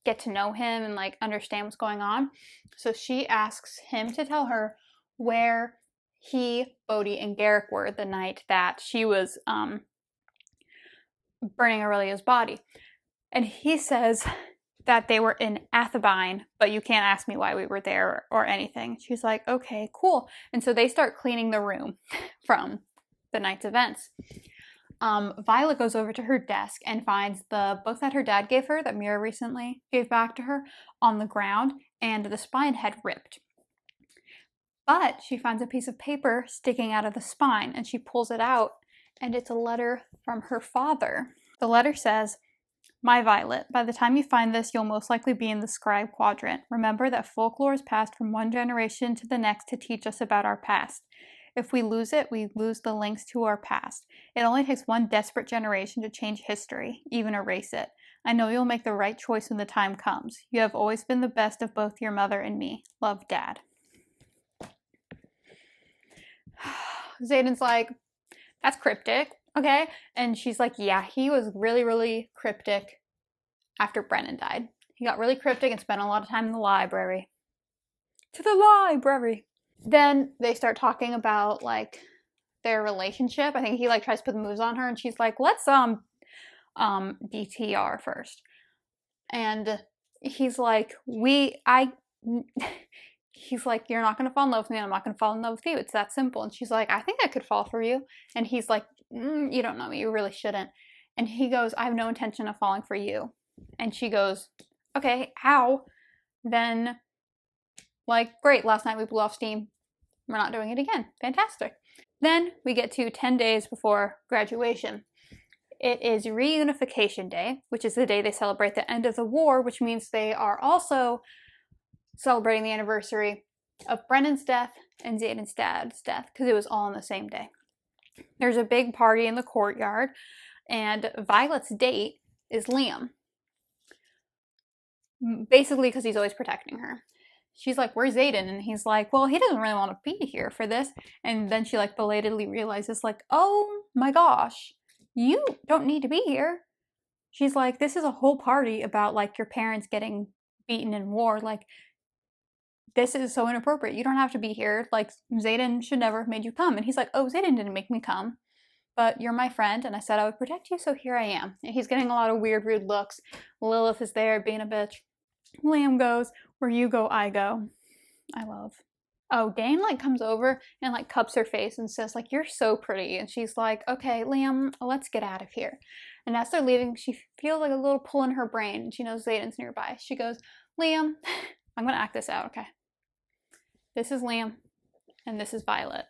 Speaker 1: get to know him and like understand what's going on. So she asks him to tell her where he, Bodhi, and Garrick were the night that she was burning Aurelia's body. And he says that they were in Athabine, but you can't ask me why we were there or anything. She's like, okay, cool. And so they start cleaning the room from the night's events. Violet goes over to her desk and finds the book that her dad gave her, that Mira recently gave back to her, on the ground, and the spine had ripped. But she finds a piece of paper sticking out of the spine, and she pulls it out, and it's a letter from her father. The letter says, my Violet, by the time you find this, you'll most likely be in the scribe quadrant. Remember that folklore is passed from one generation to the next to teach us about our past. If we lose it, we lose the links to our past. It only takes one desperate generation to change history, even erase it. I know you'll make the right choice when the time comes. You have always been the best of both your mother and me. Love, Dad. Xaden's like, that's cryptic, okay? And she's like, yeah, he was really, really cryptic after Brennan died. He got really cryptic and spent a lot of time in the library. To the library! Then they start talking about, like, their relationship. I think he, like, tries to put the moves on her, and she's like, let's, DTR first. And he's like, he's like, you're not going to fall in love with me, and I'm not going to fall in love with you. It's that simple. And she's like, I think I could fall for you. And he's like, you don't know me. You really shouldn't. And he goes, I have no intention of falling for you. And she goes, okay, how? Then, like, great, last night we blew off steam. We're not doing it again. Fantastic. Then we get to 10 days before graduation. It is Reunification Day, which is the day they celebrate the end of the war, which means they are also celebrating the anniversary of Brennan's death and Xaden's dad's death, because it was all on the same day. There's a big party in the courtyard, and Violet's date is Liam. Basically because he's always protecting her. She's like, where's Xaden? And he's like, well, he doesn't really want to be here for this. And then she, like, belatedly realizes, like, oh my gosh, you don't need to be here. She's like, this is a whole party about, like, your parents getting beaten in war. Like, this is so inappropriate. You don't have to be here. Like, Xaden should never have made you come. And he's like, oh, Xaden didn't make me come, but you're my friend, and I said I would protect you, so here I am. And he's getting a lot of weird, rude looks. Lilith is there being a bitch. Liam goes, where you go, I go. I love. Oh, Dane, like, comes over and, like, cups her face and says, like, you're so pretty. And she's like, okay, Liam, let's get out of here. And as they're leaving, she feels like a little pull in her brain. She knows Xaden's nearby. She goes, Liam, I'm going to act this out, okay? This is Liam, and this is Violet.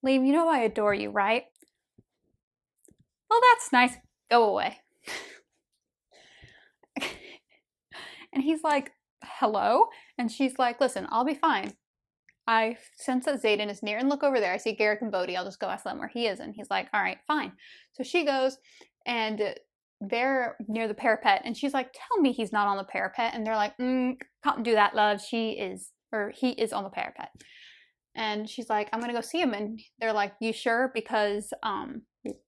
Speaker 1: Liam, you know I adore you, right? Well, that's nice. Go away. And he's like, hello? And she's like, listen, I'll be fine. I sense that Xaden is near, and look over there. I see Garrick and Bodhi. I'll just go ask them where he is. And he's like, all right, fine. So she goes, and they're near the parapet, and she's like, tell me he's not on the parapet. And they're like, can't do that, love. He is on the parapet. And she's like, I'm gonna go see him. And they're like, you sure? Because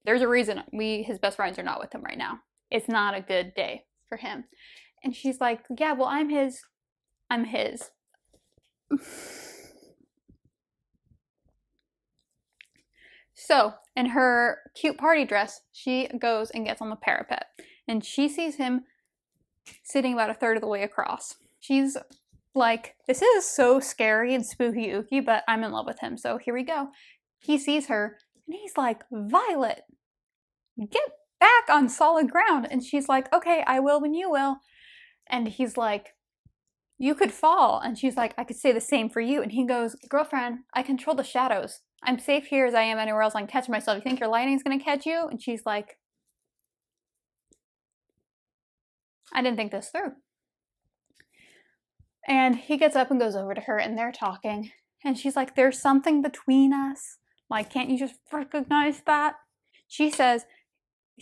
Speaker 1: there's a reason his best friends are not with him right now. It's not a good day for him. And she's like, yeah, well, I'm his. So, in her cute party dress, she goes and gets on the parapet. And she sees him sitting about a third of the way across. She's like, this is so scary and spooky ooky, but I'm in love with him, so here we go. He sees her, and he's like, Violet, get back on solid ground. And she's like, okay, I will when you will. And he's like, you could fall. And she's like, I could say the same for you. And he goes, girlfriend, I control the shadows. I'm safe here as I am anywhere else. I can catch myself. You think your lightning's gonna catch you? And she's like, I didn't think this through. And he gets up and goes over to her, and they're talking. And she's like, there's something between us. Like, can't you just recognize that? She says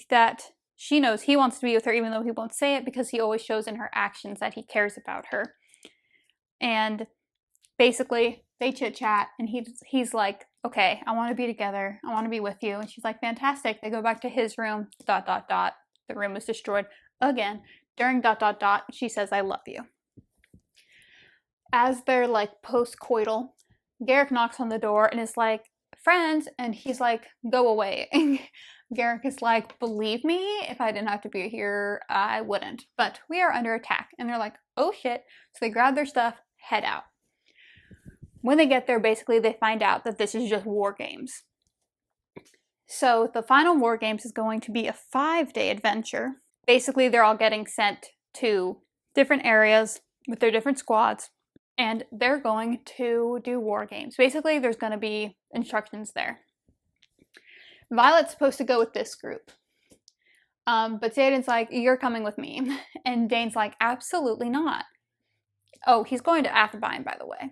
Speaker 1: that she knows he wants to be with her, even though he won't say it, because he always shows in her actions that he cares about her. And basically, they chit-chat, and he's like, okay, I want to be together. I want to be with you. And she's like, fantastic. They go back to his room, ... The room was destroyed again. During ... She says, I love you. As they're like post-coital, Garrick knocks on the door and is like, friends, and he's like, go away. And Garrick is like, believe me, if I didn't have to be here, I wouldn't. But we are under attack. And they're like, oh shit. So they grab their stuff, head out. When they get there, basically, they find out that this is just war games. So the final war games is going to be a 5-day adventure. Basically, they're all getting sent to different areas with their different squads, and they're going to do war games. Basically, there's going to be instructions there. Violet's supposed to go with this group. But Xaden's like, you're coming with me. And Dane's like, absolutely not. Oh, he's going to Athabine, by the way.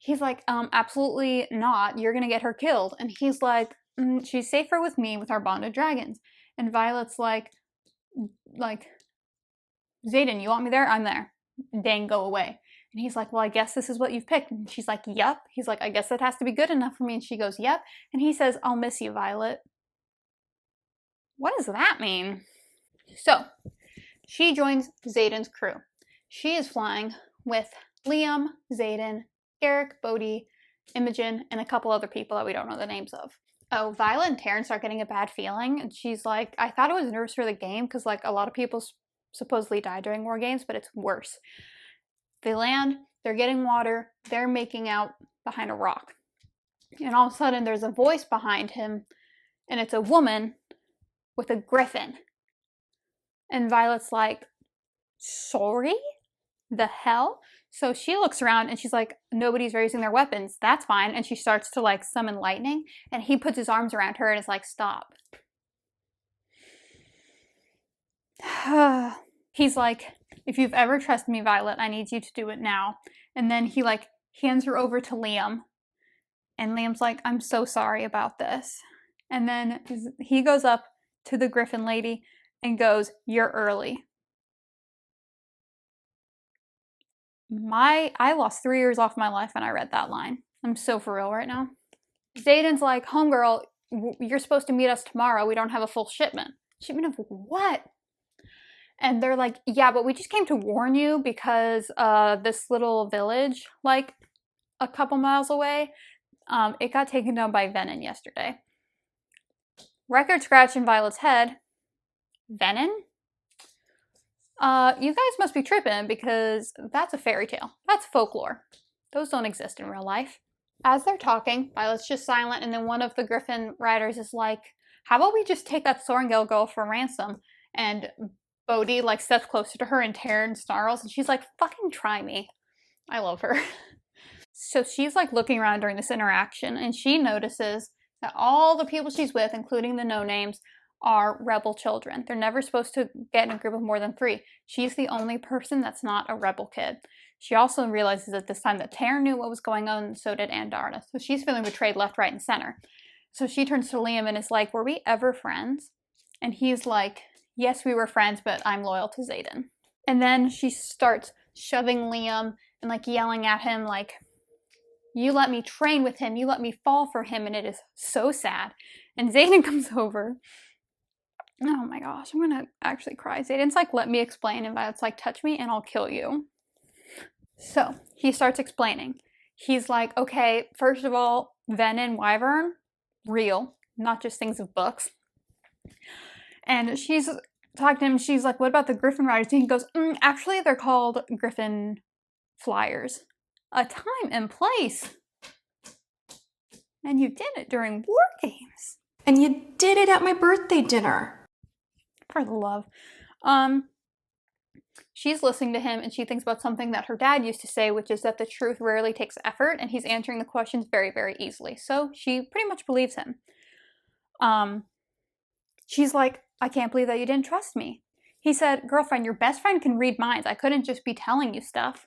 Speaker 1: He's like, absolutely not. You're going to get her killed. And he's like, she's safer with me with our bonded dragons. And Violet's like, Xaden, you want me there? I'm there. Dane, go away. And he's like, well, I guess this is what you've picked. And she's like, yep. He's like, I guess that has to be good enough for me. And she goes, yep. And he says, I'll miss you, Violet. What does that mean? So, she joins Xaden's crew. She is flying with Liam, Xaden, Garrick, Bodhi, Imogen, and a couple other people that we don't know the names of. Oh, Violet and Terrence start getting a bad feeling. And she's like, I thought it was nervous for the game because like a lot of people supposedly die during war games, but it's worse. They land, they're getting water, they're making out behind a rock. And all of a sudden there's a voice behind him, and it's a woman with a griffin. And Violet's like, sorry? The hell? So she looks around and she's like, nobody's raising their weapons. That's fine. And she starts to like summon lightning, and he puts his arms around her and is like, stop. He's like, if you've ever trusted me, Violet, I need you to do it now. And then he like hands her over to Liam. And Liam's like, I'm so sorry about this. And then he goes up to the Griffin lady and goes, you're early. I lost 3 years off my life when I read that line. I'm so for real right now. Xaden's like, homegirl, you're supposed to meet us tomorrow. We don't have a full shipment. Shipment of what? And they're like, yeah, but we just came to warn you because this little village, like a couple miles away, it got taken down by Venom yesterday. Record scratch in Violet's head. Venom? You guys must be tripping because that's a fairy tale. That's folklore. Those don't exist in real life. As they're talking, Violet's just silent, and then one of the Griffin riders is like, how about we just take that Sorengale girl for ransom? And Bodhi like steps closer to her and Terrence snarls, and she's like, fucking try me. I love her. So she's like looking around during this interaction, and she notices that all the people she's with, including the no-names, are rebel children. They're never supposed to get in a group of more than 3. She's the only person that's not a rebel kid. She also realizes at this time that Tara knew what was going on, and so did Andarna. So she's feeling betrayed left, right, and center. So she turns to Liam and is like, were we ever friends? And he's like, yes, we were friends, but I'm loyal to Xaden. And then she starts shoving Liam and like yelling at him like, you let me train with him, you let me fall for him, and it is so sad. And Xaden comes over. Oh my gosh, I'm gonna actually cry. Xaden's like, let me explain, and Violet's like, touch me and I'll kill you. So he starts explaining. He's like, okay, first of all, Ven and Wyvern, real, not just things of books. And she's talking to him, she's like, what about the Griffin Riders? And he goes, actually, they're called Griffin Flyers. A time and place. And you did it during war games.
Speaker 5: And you did it at my birthday dinner.
Speaker 1: For the love. She's listening to him and she thinks about something that her dad used to say, which is that the truth rarely takes effort, and he's answering the questions very, very easily. So she pretty much believes him. She's like, I can't believe that you didn't trust me. He said, girlfriend, your best friend can read minds. I couldn't just be telling you stuff.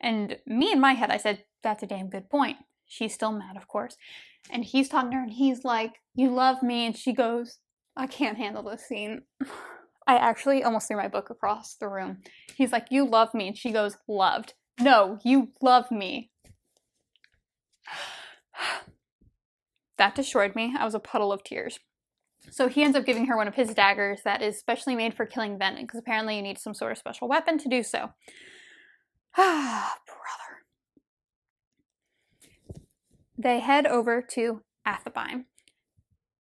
Speaker 1: And me in my head, I said, that's a damn good point. She's still mad, of course. And he's talking to her and he's like, you love me. And she goes, I can't handle this scene. I actually almost threw my book across the room. He's like, you love me. And she goes, loved. No, you love me. That destroyed me. I was a puddle of tears. So he ends up giving her one of his daggers that is specially made for killing Venom, because apparently you need some sort of special weapon to do so. Ah, brother. They head over to Athabine.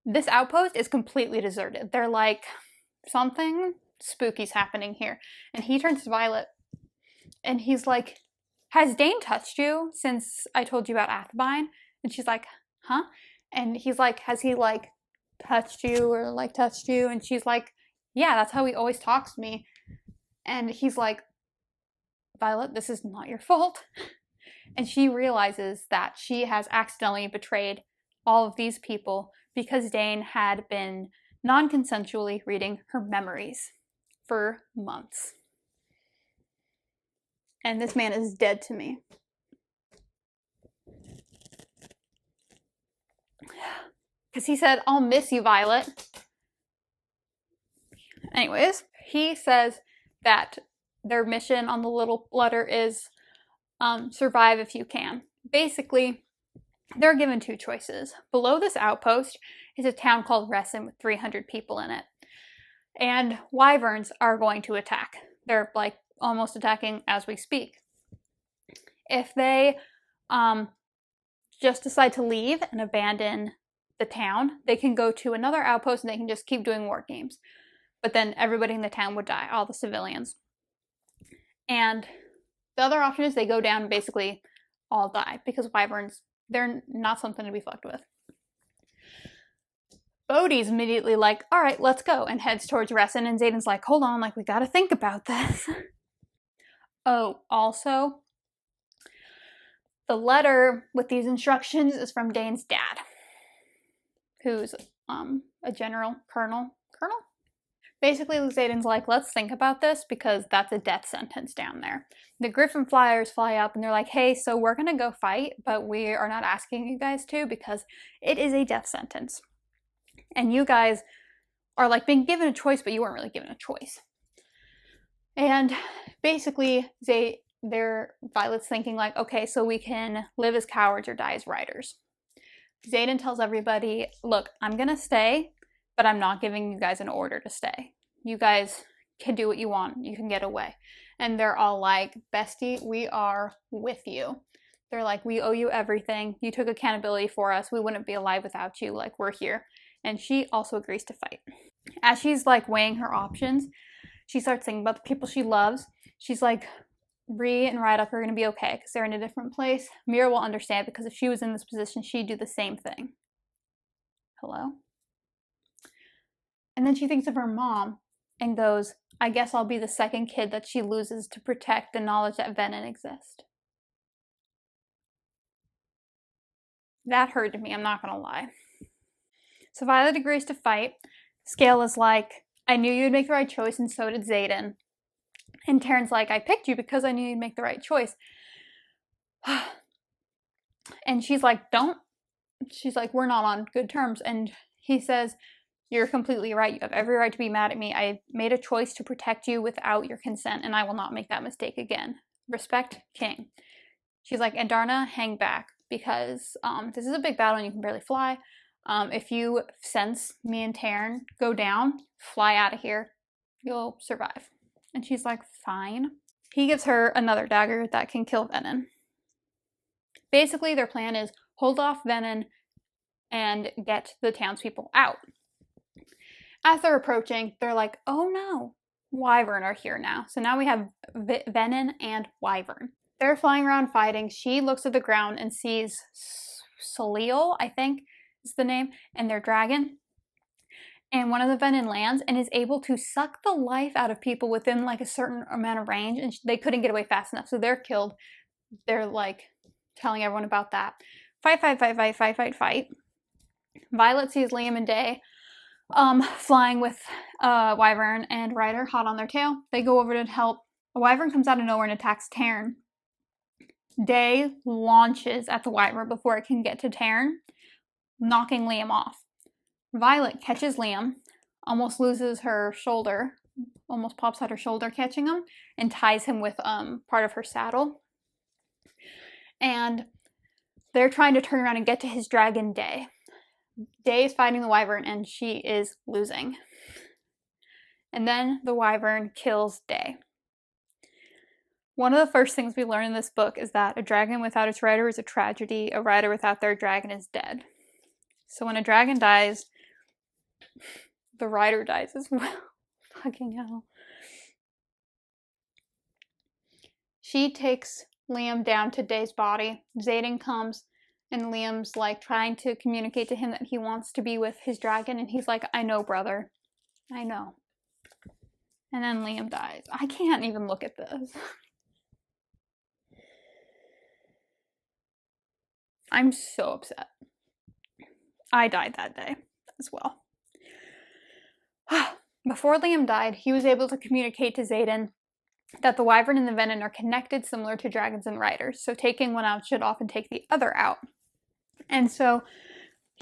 Speaker 1: This outpost is completely deserted. They're like, something spooky's happening here. And he turns to Violet and he's like, has Dane touched you since I told you about Athabine? And she's like, huh? And he's like, has he like touched you or like touched you? And she's like, yeah, that's how he always talks to me. And he's like, Violet, this is not your fault. And she realizes that she has accidentally betrayed all of these people because Dane had been non-consensually reading her memories for months. And this man is dead to me. Because he said, I'll miss you, Violet. Anyways, he says that their mission on the little letter is survive if you can. Basically, they're given 2 choices. Below this outpost is a town called Ressin with 300 people in it. And wyverns are going to attack. They're like almost attacking as we speak. If they just decide to leave and abandon the town, they can go to another outpost and they can just keep doing war games. But then everybody in the town would die, all the civilians. And the other option is they go down and basically all die, because wyverns, they're not something to be fucked with. Bodhi's immediately like, all right, let's go, and heads towards Ressin, and Xaden's like, hold on, like, we gotta think about this. Oh, also, the letter with these instructions is from Dane's dad, who's a general, colonel? Basically, Xaden's like, let's think about this, because that's a death sentence down there. The Griffin Flyers fly up and they're like, hey, so we're gonna go fight, but we are not asking you guys to because it is a death sentence. And you guys are like being given a choice, but you weren't really given a choice. And basically, Violet's thinking like, okay, so we can live as cowards or die as riders. Xaden tells everybody, look, I'm gonna stay, but I'm not giving you guys an order to stay. You guys can do what you want. You can get away. And they're all like, bestie, we are with you. They're like, we owe you everything. You took accountability for us. We wouldn't be alive without you. Like, we're here. And she also agrees to fight. As she's like weighing her options, she starts thinking about the people she loves. She's like, Bree and Ryduk are going to be okay because they're in a different place. Mira will understand because if she was in this position, she'd do the same thing. Hello? And then she thinks of her mom and goes, I guess I'll be the second kid that she loses to protect the knowledge that Venom exists. That hurt me, I'm not gonna lie. So Violet agrees to fight. Scale is like, I knew you'd make the right choice, and so did Xaden. And Taryn's like, I picked you because I knew you'd make the right choice. And she's like, don't. She's like, we're not on good terms. And he says, you're completely right. You have every right to be mad at me. I made a choice to protect you without your consent, and I will not make that mistake again. Respect, King. She's like, and Darna, hang back, because this is a big battle and you can barely fly. If you sense me and Taryn go down, fly out of here. You'll survive. And she's like, fine. He gives her another dagger that can kill Venin. Basically, their plan is hold off Venin and get the townspeople out. As they're approaching, they're like, oh no, Wyvern are here now. So now we have Venin and Wyvern. They're flying around fighting. She looks at the ground and sees Soleil, I think is the name, and their dragon. And one of the Venin lands and is able to suck the life out of people within like a certain amount of range, and they couldn't get away fast enough, so they're killed. They're like telling everyone about that. Fight. Violet sees Liam and Day flying with Wyvern and Ryder hot on their tail. They go over to help. A Wyvern comes out of nowhere and attacks Taryn. Day launches at the Wyvern before it can get to Taryn, knocking Liam off. Violet catches Liam, almost loses her shoulder, almost pops out her shoulder catching him, and ties him with part of her saddle. And they're trying to turn around and get to his dragon, Day. Day is fighting the Wyvern and she is losing. And then the Wyvern kills Day. One of the first things we learn in this book is that a dragon without its rider is a tragedy. A rider without their dragon is dead. So when a dragon dies, the rider dies as well. Fucking hell. She takes Liam down to Day's body. Xaden comes, and Liam's like trying to communicate to him that he wants to be with his dragon, and he's like, I know, brother. I know. And then Liam dies. I can't even look at this. I'm so upset. I died that day as well. Before Liam died, he was able to communicate to Xaden that the Wyvern and the Venin are connected similar to dragons and riders, so taking one out should often take the other out. And so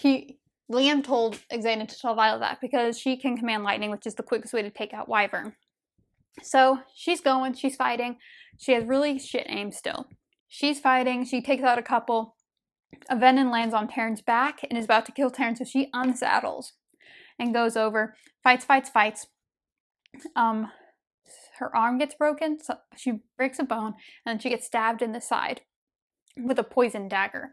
Speaker 1: Liam told Xaden to tell Violet that because she can command lightning, which is the quickest way to take out Wyvern. So she's going, she's fighting. She has really shit aim still. She's fighting, she takes out a couple. A Venin lands on Taryn's back and is about to kill Taryn, so she unsaddles and goes over, fights. Her arm gets broken, so she breaks a bone, and then she gets stabbed in the side with a poison dagger.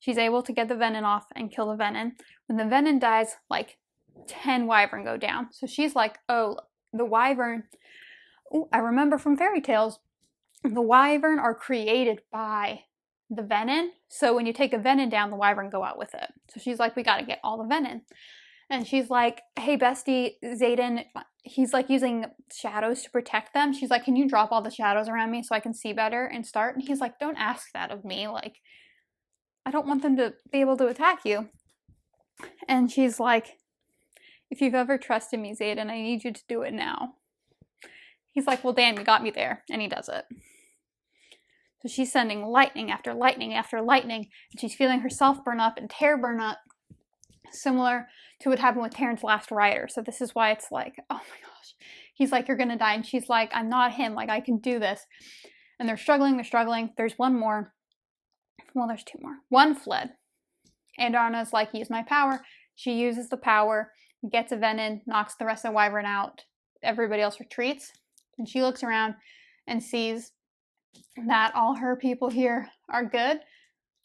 Speaker 1: She's able to get the Venin off and kill the Venin. When the Venin dies, like 10 Wyvern go down. So she's like, oh, the Wyvern. Ooh, I remember from fairy tales, the Wyvern are created by the Venin. So when you take a Venin down, the Wyvern go out with it. So she's like, we gotta get all the Venin. And she's like, hey, bestie, Xaden, he's like using shadows to protect them. She's like, can you drop all the shadows around me so I can see better and start? And he's like, don't ask that of me. Like, I don't want them to be able to attack you. And she's like, if you've ever trusted me, Xaden, I need you to do it now. He's like, well, damn, you got me there. And he does it. So she's sending lightning after lightning after lightning. And she's feeling herself burn up and Tare burn up. Similar to what happened with Taryn's last rider. So this is why it's like, oh my gosh. He's like, you're gonna die. And she's like, I'm not him. Like, I can do this. And they're struggling. There's one more. Well, there's two more. One fled. And Anna's like, use my power. She uses the power, gets a Venin, knocks the rest of the Wyvern out. Everybody else retreats. And she looks around and sees that all her people here are good.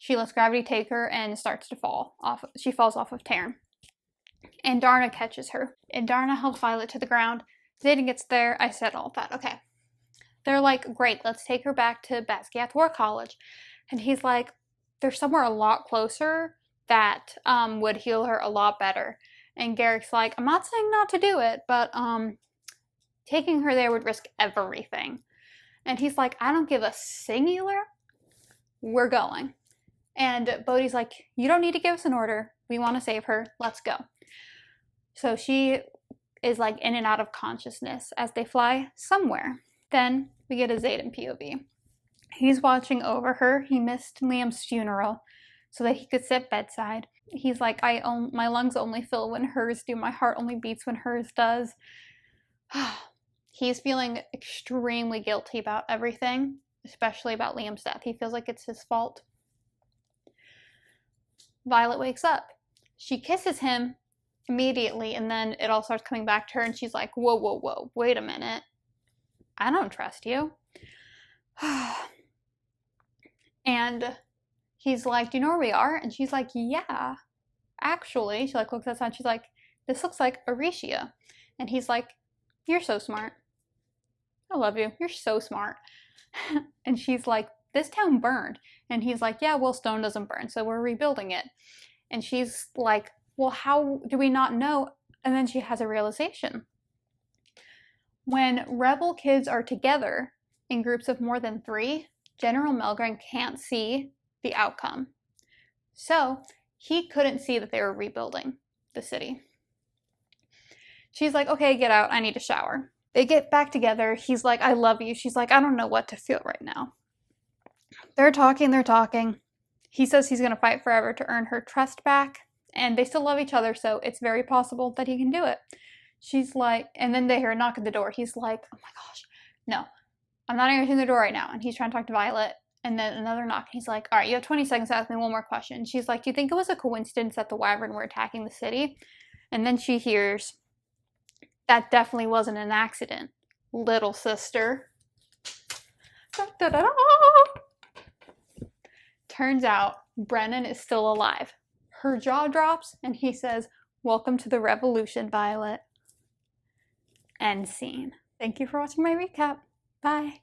Speaker 1: She lets gravity take her and starts to fall off. She falls off of Taryn. And Darna catches her. And Darna helps Violet to the ground. Xaden gets there. I said all that. Okay. They're like, great, let's take her back to Basgiath War College. And he's like, there's somewhere a lot closer that would heal her a lot better. And Garrick's like, I'm not saying not to do it, but taking her there would risk everything. And he's like, I don't give a singular. We're going. And Bodhi's like, you don't need to give us an order. We want to save her. Let's go. So she is like in and out of consciousness as they fly somewhere. Then we get a Zayden POV. He's watching over her. He missed Liam's funeral so that he could sit bedside. He's like, my lungs only fill when hers do. My heart only beats when hers does. He's feeling extremely guilty about everything, especially about Liam's death. He feels like it's his fault. Violet wakes up. She kisses him immediately, and then it all starts coming back to her, and she's like, whoa, whoa, whoa, wait a minute. I don't trust you. And he's like, do you know where we are? And she's like, yeah, actually. She like looks outside, she's like, this looks like Aricia. And he's like, you're so smart. I love you. You're so smart. And she's like, this town burned. And he's like, yeah, well, stone doesn't burn, so we're rebuilding it. And she's like, well, how do we not know? And then she has a realization. When rebel kids are together in groups of more than 3, General Melgren can't see the outcome. So he couldn't see that they were rebuilding the city. She's like, okay, get out. I need a shower. They get back together. He's like, I love you. She's like, I don't know what to feel right now. They're talking. He says he's going to fight forever to earn her trust back. And they still love each other, so it's very possible that he can do it. She's like, and then they hear a knock at the door. He's like, oh my gosh, no, I'm not answering the door right now. And he's trying to talk to Violet. And then another knock. He's like, all right, you have 20 seconds to ask me one more question. She's like, do you think it was a coincidence that the Wyvern were attacking the city? And then she hears, that definitely wasn't an accident, little sister. Da, da, da, da. Turns out Brennan is still alive. Her jaw drops and he says, welcome to the revolution, Violet. End scene. Thank you for watching my recap. Bye.